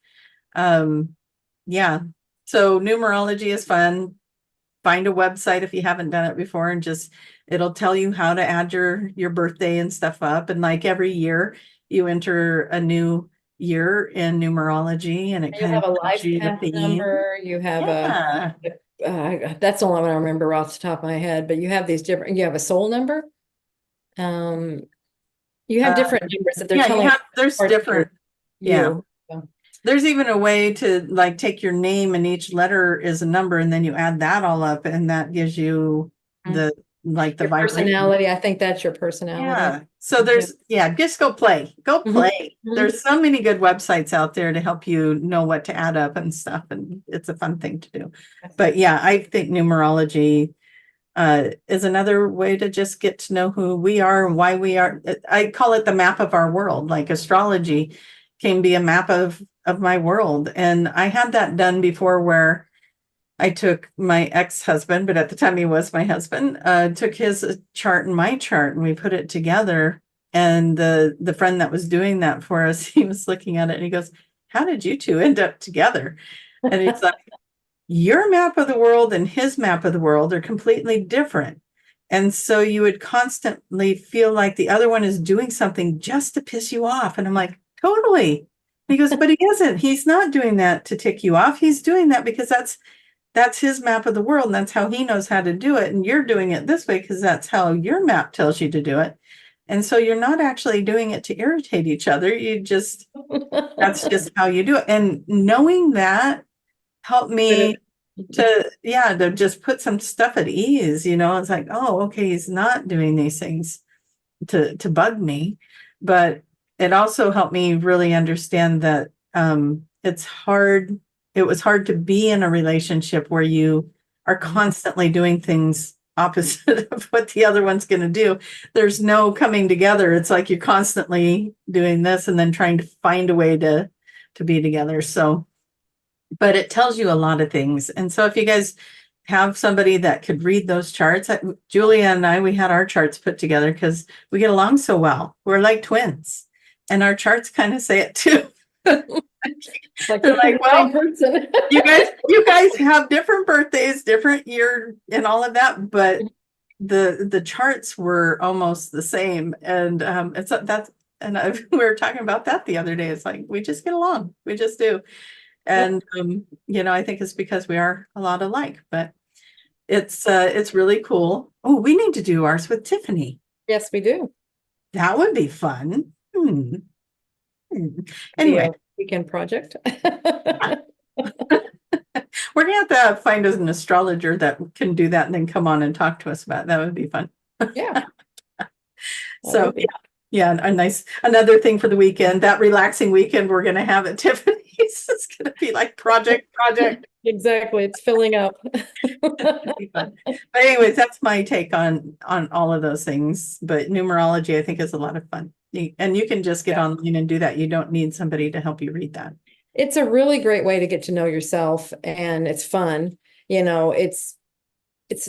[SPEAKER 2] yeah. So numerology is fun. Find a website if you haven't done it before, and just it'll tell you how to add your birthday and stuff up. And like every year, you enter a new year in numerology, and it
[SPEAKER 1] You
[SPEAKER 2] kind
[SPEAKER 1] have
[SPEAKER 2] of
[SPEAKER 1] a
[SPEAKER 2] tells
[SPEAKER 1] life
[SPEAKER 2] you the
[SPEAKER 1] path
[SPEAKER 2] theme.
[SPEAKER 1] number, you have
[SPEAKER 2] Yeah.
[SPEAKER 1] that's the only one I remember off the top of my head, but you have you have a soul number. You have different numbers that they're
[SPEAKER 2] Yeah,
[SPEAKER 1] telling
[SPEAKER 2] there's
[SPEAKER 1] part of
[SPEAKER 2] different, yeah.
[SPEAKER 1] you. So,
[SPEAKER 2] There's even a way to like take your name and each letter is a number, and then you add that all up, and that gives you the like the
[SPEAKER 1] your
[SPEAKER 2] vibration.
[SPEAKER 1] personality, I think that's your personality.
[SPEAKER 2] Yeah. So there's, yeah, just go play. Go
[SPEAKER 1] Mhm.
[SPEAKER 2] play.
[SPEAKER 1] Mhm.
[SPEAKER 2] There's so many good websites out there to help you know what to add up and stuff, and it's a fun thing to do. But yeah, I think numerology is another way to just get to know who we are and why we are. I call it the map of our world. Like astrology can be a map of my world. And I had that done before, where I took my ex-husband, but at the time he was my husband, took his chart and my chart, and we put it together. And the friend that was doing that for us, he was looking at it and he goes, "How did you two end up together?" And he's like, "Your map of the world and his map of the world are completely different. And so you would constantly feel like the other one is doing something just to piss you off." And I'm like, "Totally." He goes, "But he isn't. He's not doing that to tick you off. He's doing that because that's his map of the world, and that's how he knows how to do it. And you're doing it this way because that's how your map tells you to do it." And so you're not actually doing it to irritate each other. That's just how you do it. And knowing that helped me to just put some stuff at ease, it's like, oh, okay, he's not doing these things to bug me. But it also helped me really understand that it was hard to be in a relationship where you are constantly doing things opposite of what the other one's going to do. There's no coming together. It's like you're constantly doing this and then trying to find a way to be together. So, but it tells you a lot of things. And so if you guys have somebody that could read those charts, Julia and I, we had our charts put together because we get along so well. We're like twins, and our charts kind of say it too.
[SPEAKER 1] Like,
[SPEAKER 2] they're like, well,
[SPEAKER 1] person.
[SPEAKER 2] you guys have different birthdays, different year and all of that, but the charts were almost the same. And we were talking about that the other day. It's like, we just get along. We just do. And, I think it's because we are a lot alike, but it's really cool. Oh, we need to do ours with Tiffany.
[SPEAKER 1] Yes, we do.
[SPEAKER 2] That would be fun. Anyway,
[SPEAKER 1] weekend project.
[SPEAKER 2] We're gonna have to find us an astrologer that can do that and then come on and talk to us about it. That would be fun.
[SPEAKER 1] Yeah.
[SPEAKER 2] So another thing for the weekend, that relaxing weekend we're gonna have at Tiffany's. It's gonna be like project.
[SPEAKER 1] Exactly. It's filling up.
[SPEAKER 2] But anyways, that's my take on all of those things. But numerology, I think, is a lot of fun. And you can just get online and do that. You don't need somebody to help you read that.
[SPEAKER 1] It's a really great way to get to know yourself, and it's fun. It's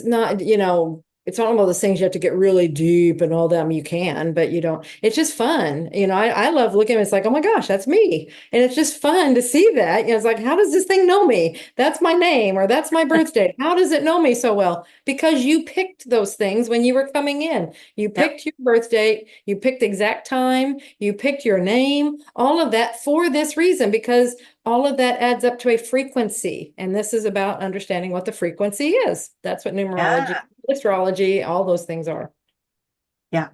[SPEAKER 1] not, it's not one of those things you have to get really deep and all that. I mean, you can, but you don't. It's just fun. I love looking at it. It's like, oh my gosh, that's me. And it's just fun to see that. It's like, how does this thing know me? That's my name, or that's my birthday. How does it know me so well? Because you picked those things when you were coming in. You picked your birth date, you picked the exact time, you picked your name, all of that for this reason, because all of that adds up to a frequency. And this is about understanding what the frequency is. That's what numerology, astrology, all those things are.
[SPEAKER 2] Yeah.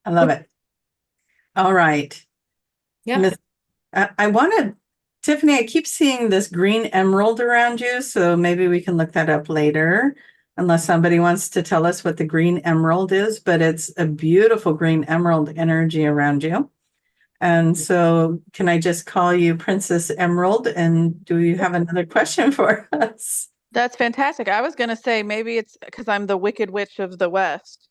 [SPEAKER 2] I love it. All right.
[SPEAKER 1] Yeah.
[SPEAKER 2] I wanted, Tiffany, I keep seeing this green emerald around you. So maybe we can look that up later, unless somebody wants to tell us what the green emerald is, but it's a beautiful green emerald energy around you. And so can I just call you Princess Emerald? And do you have another question for us?
[SPEAKER 3] That's fantastic. I was going to say maybe it's because I'm the Wicked Witch of the West.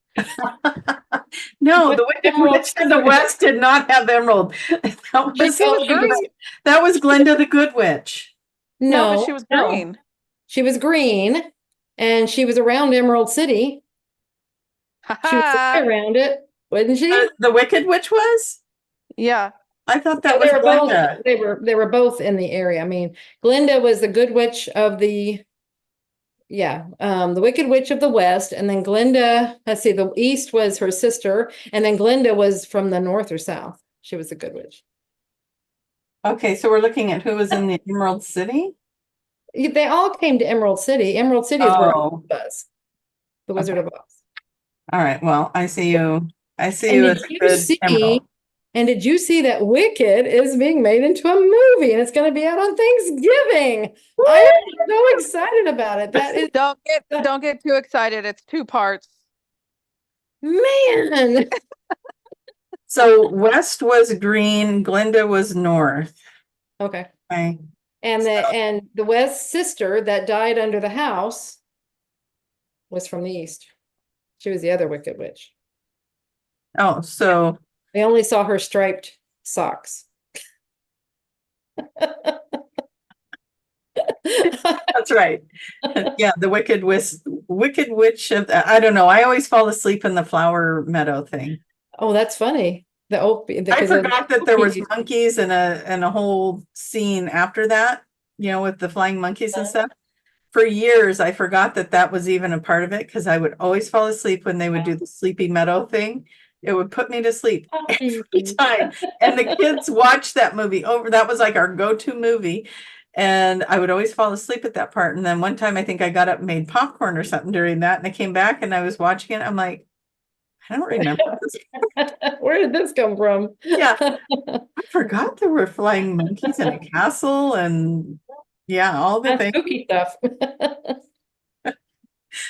[SPEAKER 2] No, the Wicked Witch of the West did not have emerald. That was Glenda the Good Witch.
[SPEAKER 3] No, but she was green.
[SPEAKER 1] She was green, and she was around Emerald City. She was around it, wasn't she?
[SPEAKER 2] The Wicked Witch was?
[SPEAKER 3] Yeah.
[SPEAKER 2] I thought that was Glenda.
[SPEAKER 1] They were both in the area. I mean, Glenda was the Good Witch of the Wicked Witch of the West, and then Glenda, let's see, the East was her sister, and then Glenda was from the North or South. She was the Good Witch.
[SPEAKER 2] Okay, so we're looking at who was in the Emerald City?
[SPEAKER 1] They all came to Emerald City. Emerald City is where Oz was. The Wizard of Oz.
[SPEAKER 2] All right, well, I see you. I see you as a good emerald.
[SPEAKER 1] And did you see that Wicked is being made into a movie, and it's going to be out on Thanksgiving? Woo! I am so excited about it. That is
[SPEAKER 3] don't get too excited. It's 2 parts.
[SPEAKER 1] Man.
[SPEAKER 2] So West was green, Glenda was North.
[SPEAKER 1] Okay.
[SPEAKER 2] Okay.
[SPEAKER 1] And the West sister that died under the house was from the East. She was the other Wicked Witch.
[SPEAKER 2] Oh, so
[SPEAKER 1] they only saw her striped socks.
[SPEAKER 2] That's right. Yeah, the Wicked Witch of, I don't know. I always fall asleep in the flower meadow thing.
[SPEAKER 1] Oh, that's funny.
[SPEAKER 2] I forgot that there was monkeys and a whole scene after that, with the flying monkeys and stuff. For years, I forgot that was even a part of it, because I would always fall asleep when they would do the Sleepy Meadow thing. It would put me to sleep every time. And the kids watched that movie over. That was like our go-to movie. And I would always fall asleep at that part. And then one time I think I got up and made popcorn or something during that. And I came back and I was watching it. I'm like, I don't remember this.
[SPEAKER 1] Where did this come from?
[SPEAKER 2] Yeah. I forgot there were flying monkeys in a castle and yeah, all the
[SPEAKER 1] That's
[SPEAKER 2] things,
[SPEAKER 1] spooky stuff.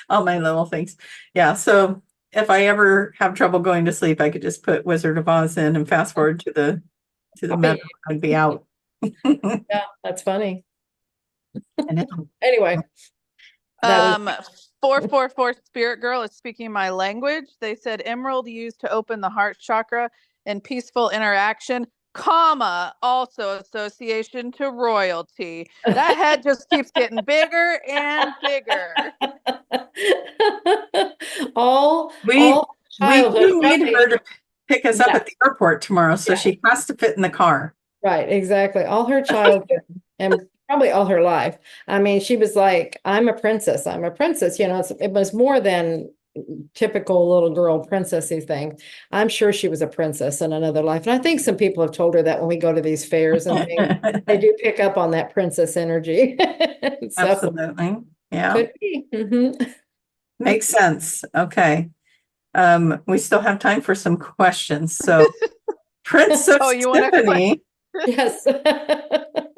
[SPEAKER 2] all my little things. Yeah. So if I ever have trouble going to sleep, I could just put Wizard of Oz in and fast forward to the meta. I'd be out.
[SPEAKER 1] Yeah, that's funny.
[SPEAKER 2] I know.
[SPEAKER 1] Anyway, that was
[SPEAKER 3] 444 Spirit Girl is speaking my language. They said emerald used to open the heart chakra and peaceful interaction, comma, also association to royalty. That head just keeps getting bigger and bigger.
[SPEAKER 1] all
[SPEAKER 2] We
[SPEAKER 1] childhood.
[SPEAKER 2] do need her to pick us up
[SPEAKER 1] Yeah.
[SPEAKER 2] at the airport tomorrow, so
[SPEAKER 1] Yeah.
[SPEAKER 2] she has to fit in the car.
[SPEAKER 1] Right, exactly. All her childhood and probably all her life. I mean, she was like, I'm a princess. I'm a princess. You know, it was more than typical little girl princessy thing. I'm sure she was a princess in another life. And I think some people have told her that when we go to these fairs and things, they do pick up on that princess energy. So
[SPEAKER 2] Absolutely. Yeah.
[SPEAKER 1] could be. Mhm.
[SPEAKER 2] Makes sense. Okay. We still have time for some questions. So Princess
[SPEAKER 3] Oh, you want to
[SPEAKER 2] Tiffany.
[SPEAKER 1] Yes.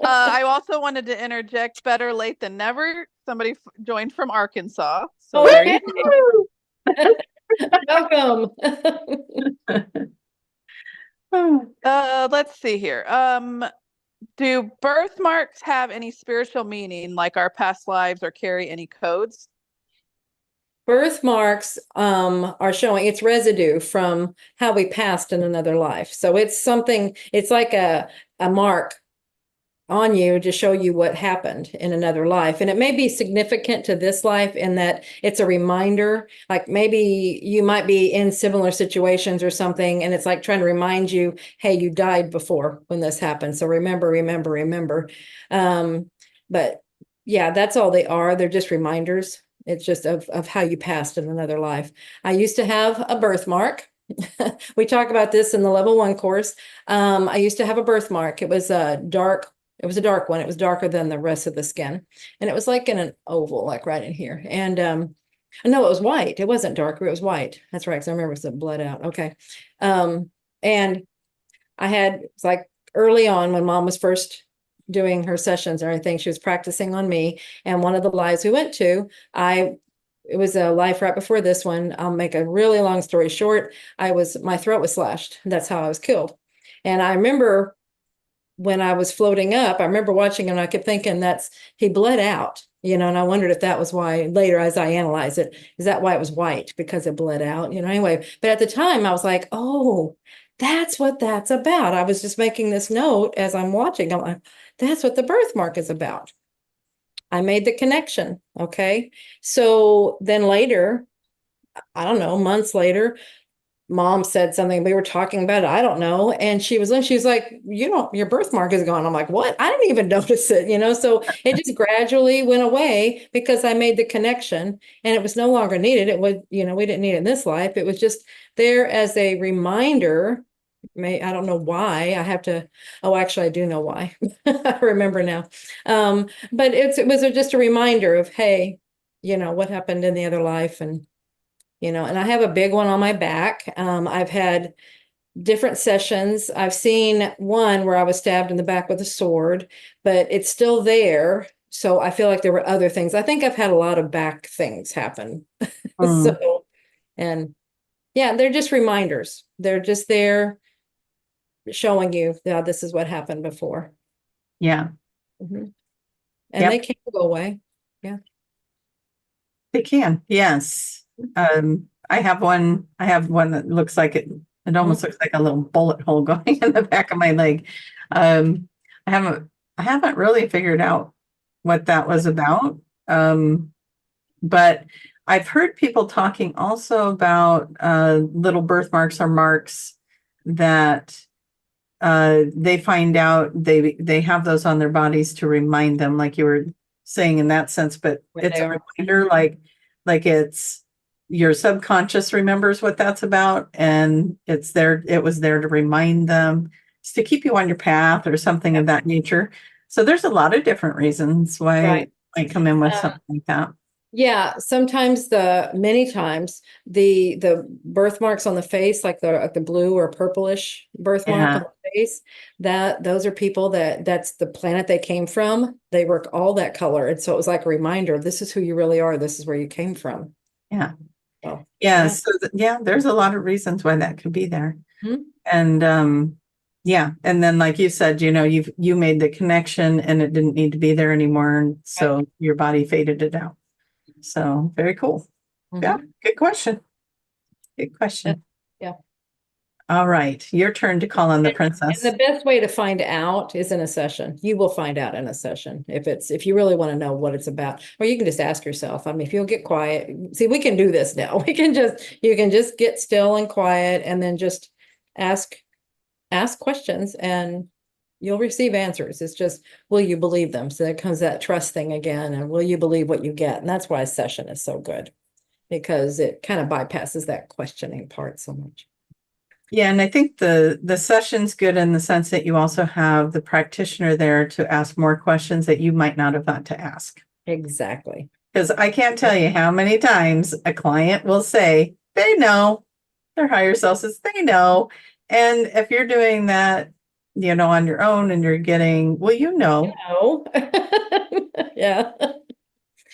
[SPEAKER 3] I also wanted to interject better late than never. Somebody joined from Arkansas. So
[SPEAKER 1] Oh,
[SPEAKER 3] there you
[SPEAKER 1] okay. Welcome.
[SPEAKER 3] let's see here. Do birthmarks have any spiritual meaning, like our past lives, or carry any codes?
[SPEAKER 1] Birthmarks are showing it's residue from how we passed in another life. So it's something, it's like a mark on you to show you what happened in another life. And it may be significant to this life in that it's a reminder, like maybe you might be in similar situations or something, and it's like trying to remind you, hey, you died before when this happened. So remember, remember, remember. But yeah, that's all they are. They're just reminders. It's just of how you passed in another life. I used to have a birthmark. We talk about this in the level 1 course. I used to have a birthmark. It was a dark one. It was darker than the rest of the skin. And it was like in an oval, like right in here. And no, it was white. It wasn't darker. It was white. That's right. Because I remember it was bled out. Okay. And I had, it's like early on when mom was first doing her sessions and everything, she was practicing on me. And one of the lives we went to, it was a life right before this one. I'll make a really long story short. My throat was slashed. That's how I was killed. And I remember when I was floating up, I remember watching him and I kept thinking he bled out, and I wondered if that was why later as I analyze it, is that why it was white? Because it bled out, anyway. But at the time I was like, oh, that's what that's about. I was just making this note as I'm watching. I'm like, that's what the birthmark is about. I made the connection. Okay. So then later, I don't know, months later, mom said something, we were talking about it, I don't know. And she was like, your birthmark is gone. I'm like, what? I didn't even notice it, so it just gradually went away because I made the connection and it was no longer needed. It was, we didn't need it in this life. It was just there as a reminder. I don't know why actually I do know why. I remember now. But it was just a reminder of, hey, what happened in the other life. And I have a big one on my back. I've had different sessions. I've seen one where I was stabbed in the back with a sword, but it's still there. So I feel like there were other things. I think I've had a lot of back things happen. So, and yeah, they're just reminders. They're just there showing you that this is what happened before.
[SPEAKER 2] Yeah.
[SPEAKER 1] And they can't go away. Yeah.
[SPEAKER 2] They can. Yes. I have one that looks like it almost looks like a little bullet hole going in the back of my leg. I haven't really figured out what that was about. But I've heard people talking also about little birthmarks or marks that they find out they have those on their bodies to remind them, like you were saying in that sense, but it's a reminder, like it's your subconscious remembers what that's about, and it was there to remind them. It's to keep you on your path or something of that nature. So there's a lot of different reasons why I come in with something like that.
[SPEAKER 1] Yeah, sometimes many times the birthmarks on the face, like the blue or purplish birthmark
[SPEAKER 2] Yeah.
[SPEAKER 1] on the face, those are people that's the planet they came from. They were all that color. And so it was like a reminder, this is who you really are. This is where you came from.
[SPEAKER 2] Yeah.
[SPEAKER 1] So
[SPEAKER 2] Yeah.
[SPEAKER 1] yeah.
[SPEAKER 2] So yeah, there's a lot of reasons why that could be there.
[SPEAKER 1] Mhm.
[SPEAKER 2] And yeah. And then like you said, you made the connection and it didn't need to be there anymore. And so your body faded it out. So very cool. Yeah.
[SPEAKER 1] Mhm.
[SPEAKER 2] Good question. Good question.
[SPEAKER 1] Yeah.
[SPEAKER 2] All right. Your turn to call on the
[SPEAKER 1] And
[SPEAKER 2] princess.
[SPEAKER 1] the best way to find out is in a session. You will find out in a session if you really want to know what it's about. Or you can just ask yourself. I mean, if you'll get quiet, see, we can do this now. You can just get still and quiet and then just ask questions and you'll receive answers. It's just, will you believe them? So there comes that trust thing again. And will you believe what you get? And that's why a session is so good because it kind of bypasses that questioning part so much.
[SPEAKER 2] Yeah, and I think the session's good in the sense that you also have the practitioner there to ask more questions that you might not have thought to ask.
[SPEAKER 1] Exactly.
[SPEAKER 2] Because I can't tell you how many times a client will say, they know, their higher self says they know. And if you're doing that, on your own and you're getting, well,
[SPEAKER 1] No. Yeah.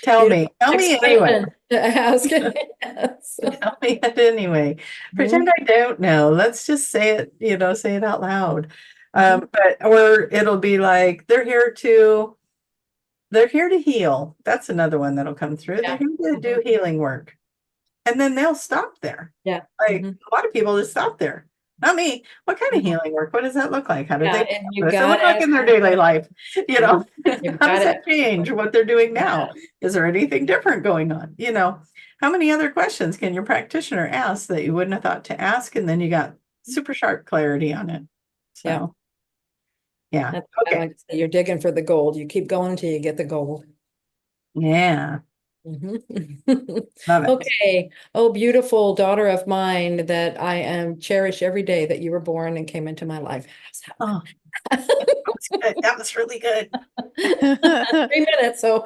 [SPEAKER 2] tell
[SPEAKER 1] You don't
[SPEAKER 2] me, tell
[SPEAKER 1] have
[SPEAKER 2] me anyway.
[SPEAKER 1] expression to ask. Yes.
[SPEAKER 2] Tell me it anyway. Pretend I don't know. Let's just say it out loud. Or it'll be like, they're here to heal. That's another one that'll come through.
[SPEAKER 1] Yeah.
[SPEAKER 2] They're here to do healing work. And then they'll stop there.
[SPEAKER 1] Yeah.
[SPEAKER 2] Like a lot of people just stop there. Not me. What kind of healing work? What does that look like? How do
[SPEAKER 1] Yeah,
[SPEAKER 2] they
[SPEAKER 1] and you
[SPEAKER 2] what does it look
[SPEAKER 1] gotta
[SPEAKER 2] like in their daily life?
[SPEAKER 1] You've
[SPEAKER 2] How does
[SPEAKER 1] gotta
[SPEAKER 2] that change what they're doing now?
[SPEAKER 1] Yeah.
[SPEAKER 2] Is there anything different going on? How many other questions can your practitioner ask that you wouldn't have thought to ask? And then you got super sharp clarity on it.
[SPEAKER 1] Yeah.
[SPEAKER 2] So yeah.
[SPEAKER 1] That's what I
[SPEAKER 2] Okay.
[SPEAKER 1] like to say. You're digging for the gold. You keep going until you get the gold.
[SPEAKER 2] Yeah.
[SPEAKER 1] Mhm.
[SPEAKER 2] Love it.
[SPEAKER 1] Okay. Oh, beautiful daughter of mine that I am cherish every day that you were born and came into my life.
[SPEAKER 2] Oh, that's good. That was really good.
[SPEAKER 1] 3 minutes. So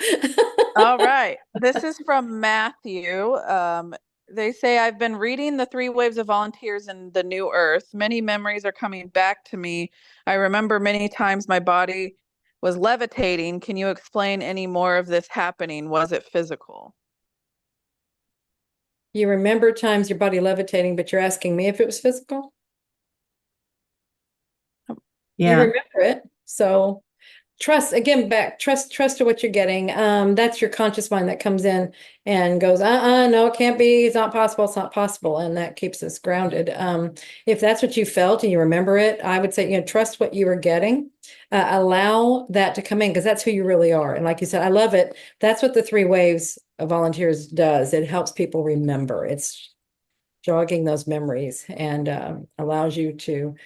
[SPEAKER 3] All right. This is from Matthew. They say, I've been reading the 3 Waves of Volunteers in the New Earth. Many memories are coming back to me. I remember many times my body was levitating. Can you explain any more of this happening? Was it physical?
[SPEAKER 1] you remember times your body levitating, but you're asking me if it was physical? You
[SPEAKER 2] Yeah.
[SPEAKER 1] remember it. So trust to what you're getting. That's your conscious mind that comes in and goes, no, it can't be, it's not possible, and that keeps us grounded. If that's what you felt and you remember it, I would say, trust what you were getting. Allow that to come in because that's who you really are. And like you said, I love it. That's what the 3 Waves of Volunteers does. It helps people remember. It's jogging those memories and allows you to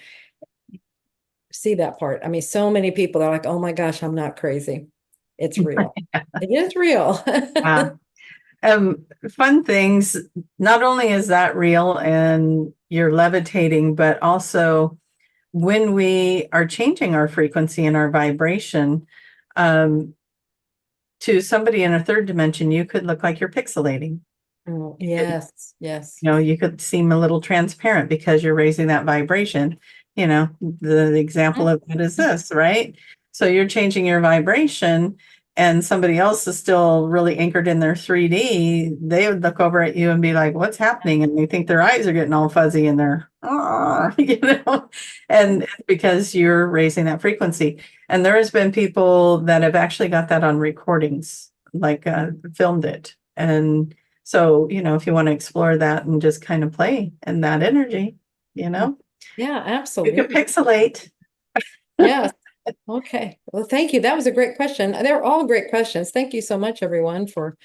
[SPEAKER 1] see that part. I mean, so many people are like, oh my gosh, I'm not crazy. It's real. It is real.
[SPEAKER 2] Yeah. Fun things. Not only is that real and you're levitating, but also when we are changing our frequency and our vibration, to somebody in a 3rd dimension, you could look like you're pixelating.
[SPEAKER 1] Oh, yes, yes.
[SPEAKER 2] You could seem a little transparent because you're raising that vibration. The example of it is this, right? So you're changing your vibration and somebody else is still really anchored in their 3D. They would look over at you and be like, what's happening? And they think their eyes are getting all fuzzy and they're, and it's because you're raising that frequency. And there has been people that have actually got that on recordings, like filmed it. And so, if you want to explore that and just kind of play in that energy,
[SPEAKER 1] Yeah,
[SPEAKER 2] you
[SPEAKER 1] absolutely.
[SPEAKER 2] can pixelate.
[SPEAKER 1] Yes. Okay. Well, thank you. That was a great question. They're all great questions. Thank you so much, everyone, for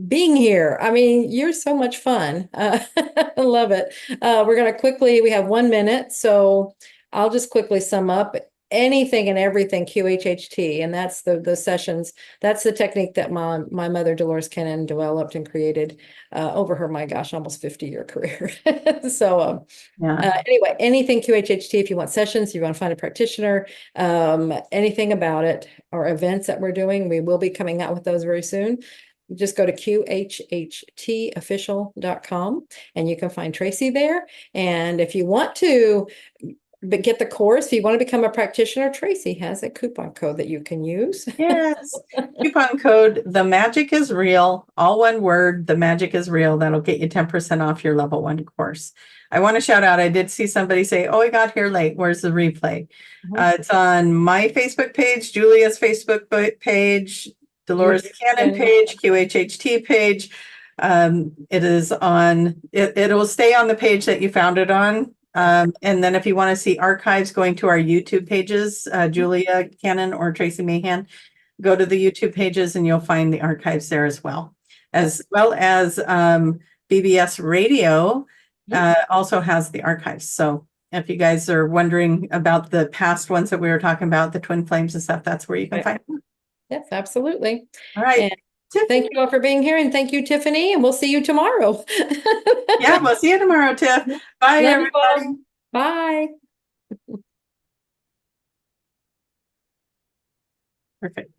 [SPEAKER 1] being here. I mean, you're so much fun. I love it. We have 1 minute, so I'll just quickly sum up anything and everything QHHT, and that's the sessions. That's the technique that my mother Dolores Cannon developed and created over her, my gosh, almost 50-year career. So anyway, anything QHHT, if you want sessions, you want to find a practitioner, anything about it or events that we're doing, we will be coming out with those very soon. just go to qhhtofficial.com and you can find Tracie there. And if you want to get the course, if you want to become a practitioner, Tracie has a coupon code that you can use.
[SPEAKER 2] Yes. Coupon code, the magic is real, all one word, the magic is real. That'll get you 10% off your level 1 course. I want to shout out, I did see somebody say, oh, I got here late. Where's the replay? It's on my Facebook page, Julia's Facebook page, Dolores Cannon page, QHHT page. It is on, it'll stay on the page that you found it on. And then if you want to see archives, going to our YouTube pages, Julia Cannon or Tracie Mahan, go to the YouTube pages and you'll find the archives there as well as BBS Radio also has the archives. So if you guys are wondering about the past ones that we were talking about, the twin flames and stuff, that's where you can find them.
[SPEAKER 1] Yes, absolutely.
[SPEAKER 2] All right.
[SPEAKER 1] Thank you all for being here, and thank you, Tiffany, and we'll see you tomorrow.
[SPEAKER 2] Yeah, we'll see you tomorrow, Tiff. Bye,
[SPEAKER 1] Love you all.
[SPEAKER 2] everybody.
[SPEAKER 1] Bye.
[SPEAKER 2] Perfect.